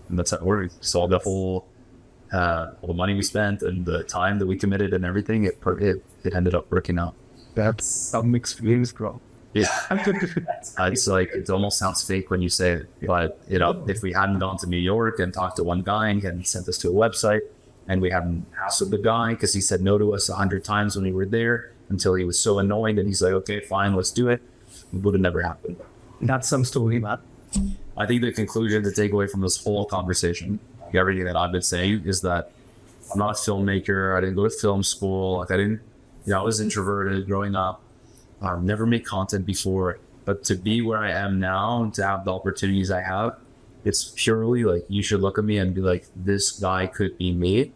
And that's how it worked. So all the money we spent and the time that we committed and everything, it ended up working out. That's some mixed feelings, bro. Yeah. It's like, it almost sounds fake when you say it, but if we hadn't gone to New York and talked to one guy and he hadn't sent us to a website, and we hadn't hassled the guy because he said no to us 100 times when we were there, until he was so annoyed and he's like, okay, fine, let's do it, would have never happened. That's some story, man. I think the conclusion to take away from this whole conversation, like everything that I've been saying, is that I'm not a filmmaker. I didn't go to film school. Like I was introverted growing up. Never made content before. But to be where I am now and to have the opportunities I have, it's purely like, you should look at me and be like, this guy could be me.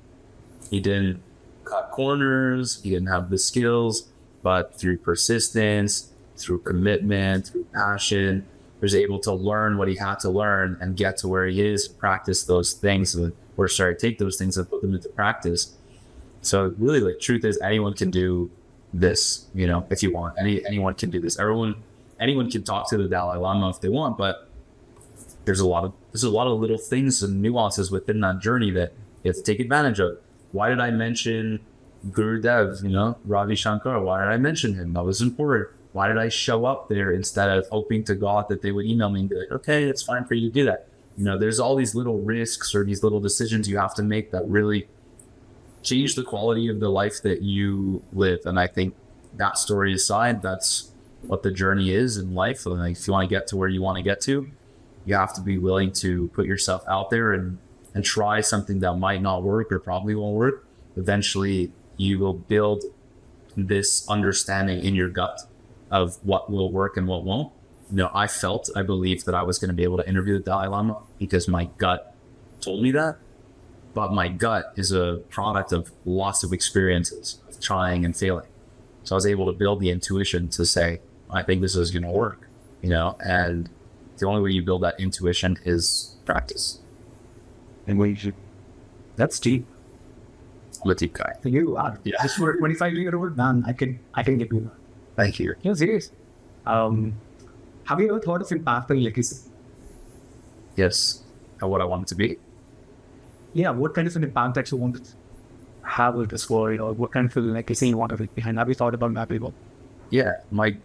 He didn't cut corners. He didn't have the skills, but through persistence, through commitment, through passion, he was able to learn what he had to learn and get to where he is, practice those things, take those things and put them into practice. So really, like, truth is, anyone can do this, if you want. Anyone can do this. Anyone can talk to the Dalai Lama if they want, but there's a lot of little things and nuances within that journey that you have to take advantage of. Why did I mention Gurudev, Ravi Shankar? Why did I mention him? That was important. Why did I show up there instead of hoping to God that they would email me and be like, okay, it's fine for you to do that? There's all these little risks or these little decisions you have to make that really change the quality of the life that you live. And I think, that story aside, that's what the journey is in life. And like, if you want to get to where you want to get to, you have to be willing to put yourself out there and try something that might not work or probably won't work. Eventually, you will build this understanding in your gut of what will work and what won't. I believed that I was going to be able to interview the Dalai Lama because my gut told me that. But my gut is a product of lots of experiences of trying and failing. So I was able to build the intuition to say, I think this is going to work, and the only way you build that intuition is practice. And that's deep. I'm a deep guy. You are. Yeah. Just for 25-year-old man, I can give you that. Thank you. You're serious. Have you ever thought of impact and legacy? Yes. And what I want it to be. Yeah, what kind of an impact that you want to have with this world, or what kind of legacy you want to leave behind? Have you thought about that before? Yeah, my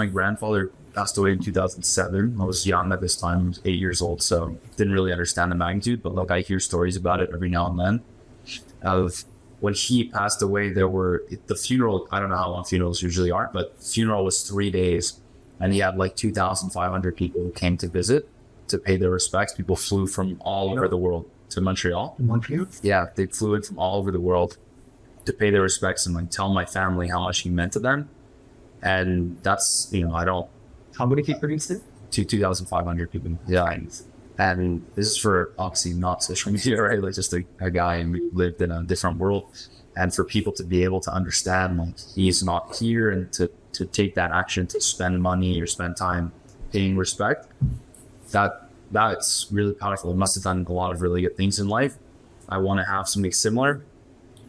grandfather passed away in 2007. I was young at this time, I was 8 years old, so didn't really understand the magnitude, but I hear stories about it every now and then. When he passed away, the funeral, I don't know how long funerals usually are, but the funeral was 3 days, and he had 2,500 people who came to visit to pay their respects. People flew from all over the world to Montreal. Yeah, they flew in from all over the world to pay their respects and tell my family how much he meant to them. And that's, How many people did you say? 2,500 people. Yeah. And this is for obviously not social media, right? Like just a guy and we lived in a different world. And for people to be able to understand like he's not here and to take that action to spend money or spend time paying respect, that's really powerful. It must have done a lot of really good things in life. I want to have something similar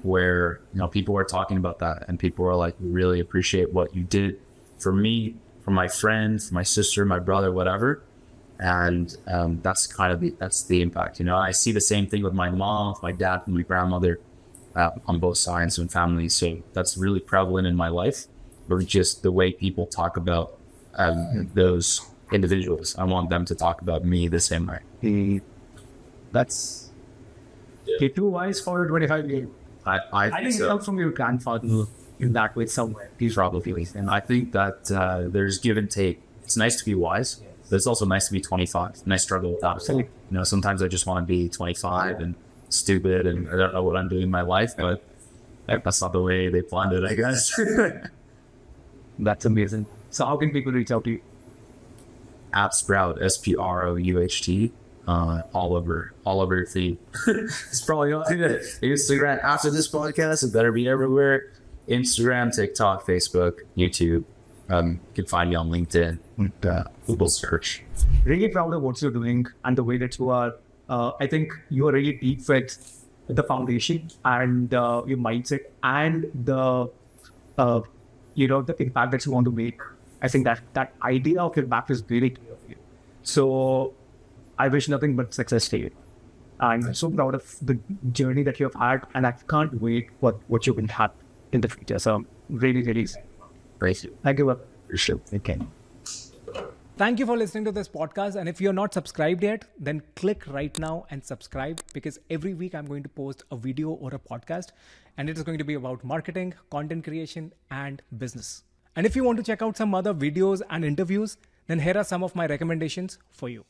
where, you know, people are talking about that and people are like, really appreciate what you did for me, for my friend, for my sister, my brother, whatever. And that's kind of that's the impact. You know, I see the same thing with my mom, my dad, and my grandmother on both sides and families. So that's really prevalent in my life. But just the way people talk about those individuals, I want them to talk about me the same way. That's too wise for 25 years. I I think it so. comes from your grandfather in that way somewhere. Probably. And I think that there's give and take. It's nice to be wise, but it's also nice to be 25. And I struggle with that. Absolutely. You know, sometimes I just want to be 25 and stupid and I don't know what I'm doing in my life, but that's not the way they planned it, I guess. That's amazing. So how can people reach out to you? At Sprout, Sprouht, all over your feed. It's probably on Instagram. After this podcast, it better be everywhere. Instagram, TikTok, Facebook, YouTube. You can find me on LinkedIn. Google search. Really proud of what you're doing and the way that you are. I think you are really deep with the foundation and your mindset and the the impact that you want to make. I think that idea of your back is really clear for you. So I wish nothing but success to you. I'm so proud of the journey that you have had, and I can't wait what you will have in the future. So really, really Great. thank you. Appreciate it. Okay. Thank you for listening to this podcast. And if you're not subscribed yet, then click right now and subscribe, because every week I'm going to post a video or a podcast, and it is going to be about marketing, content creation, and business. And if you want to check out some other videos and interviews, then here are some of my recommendations for you.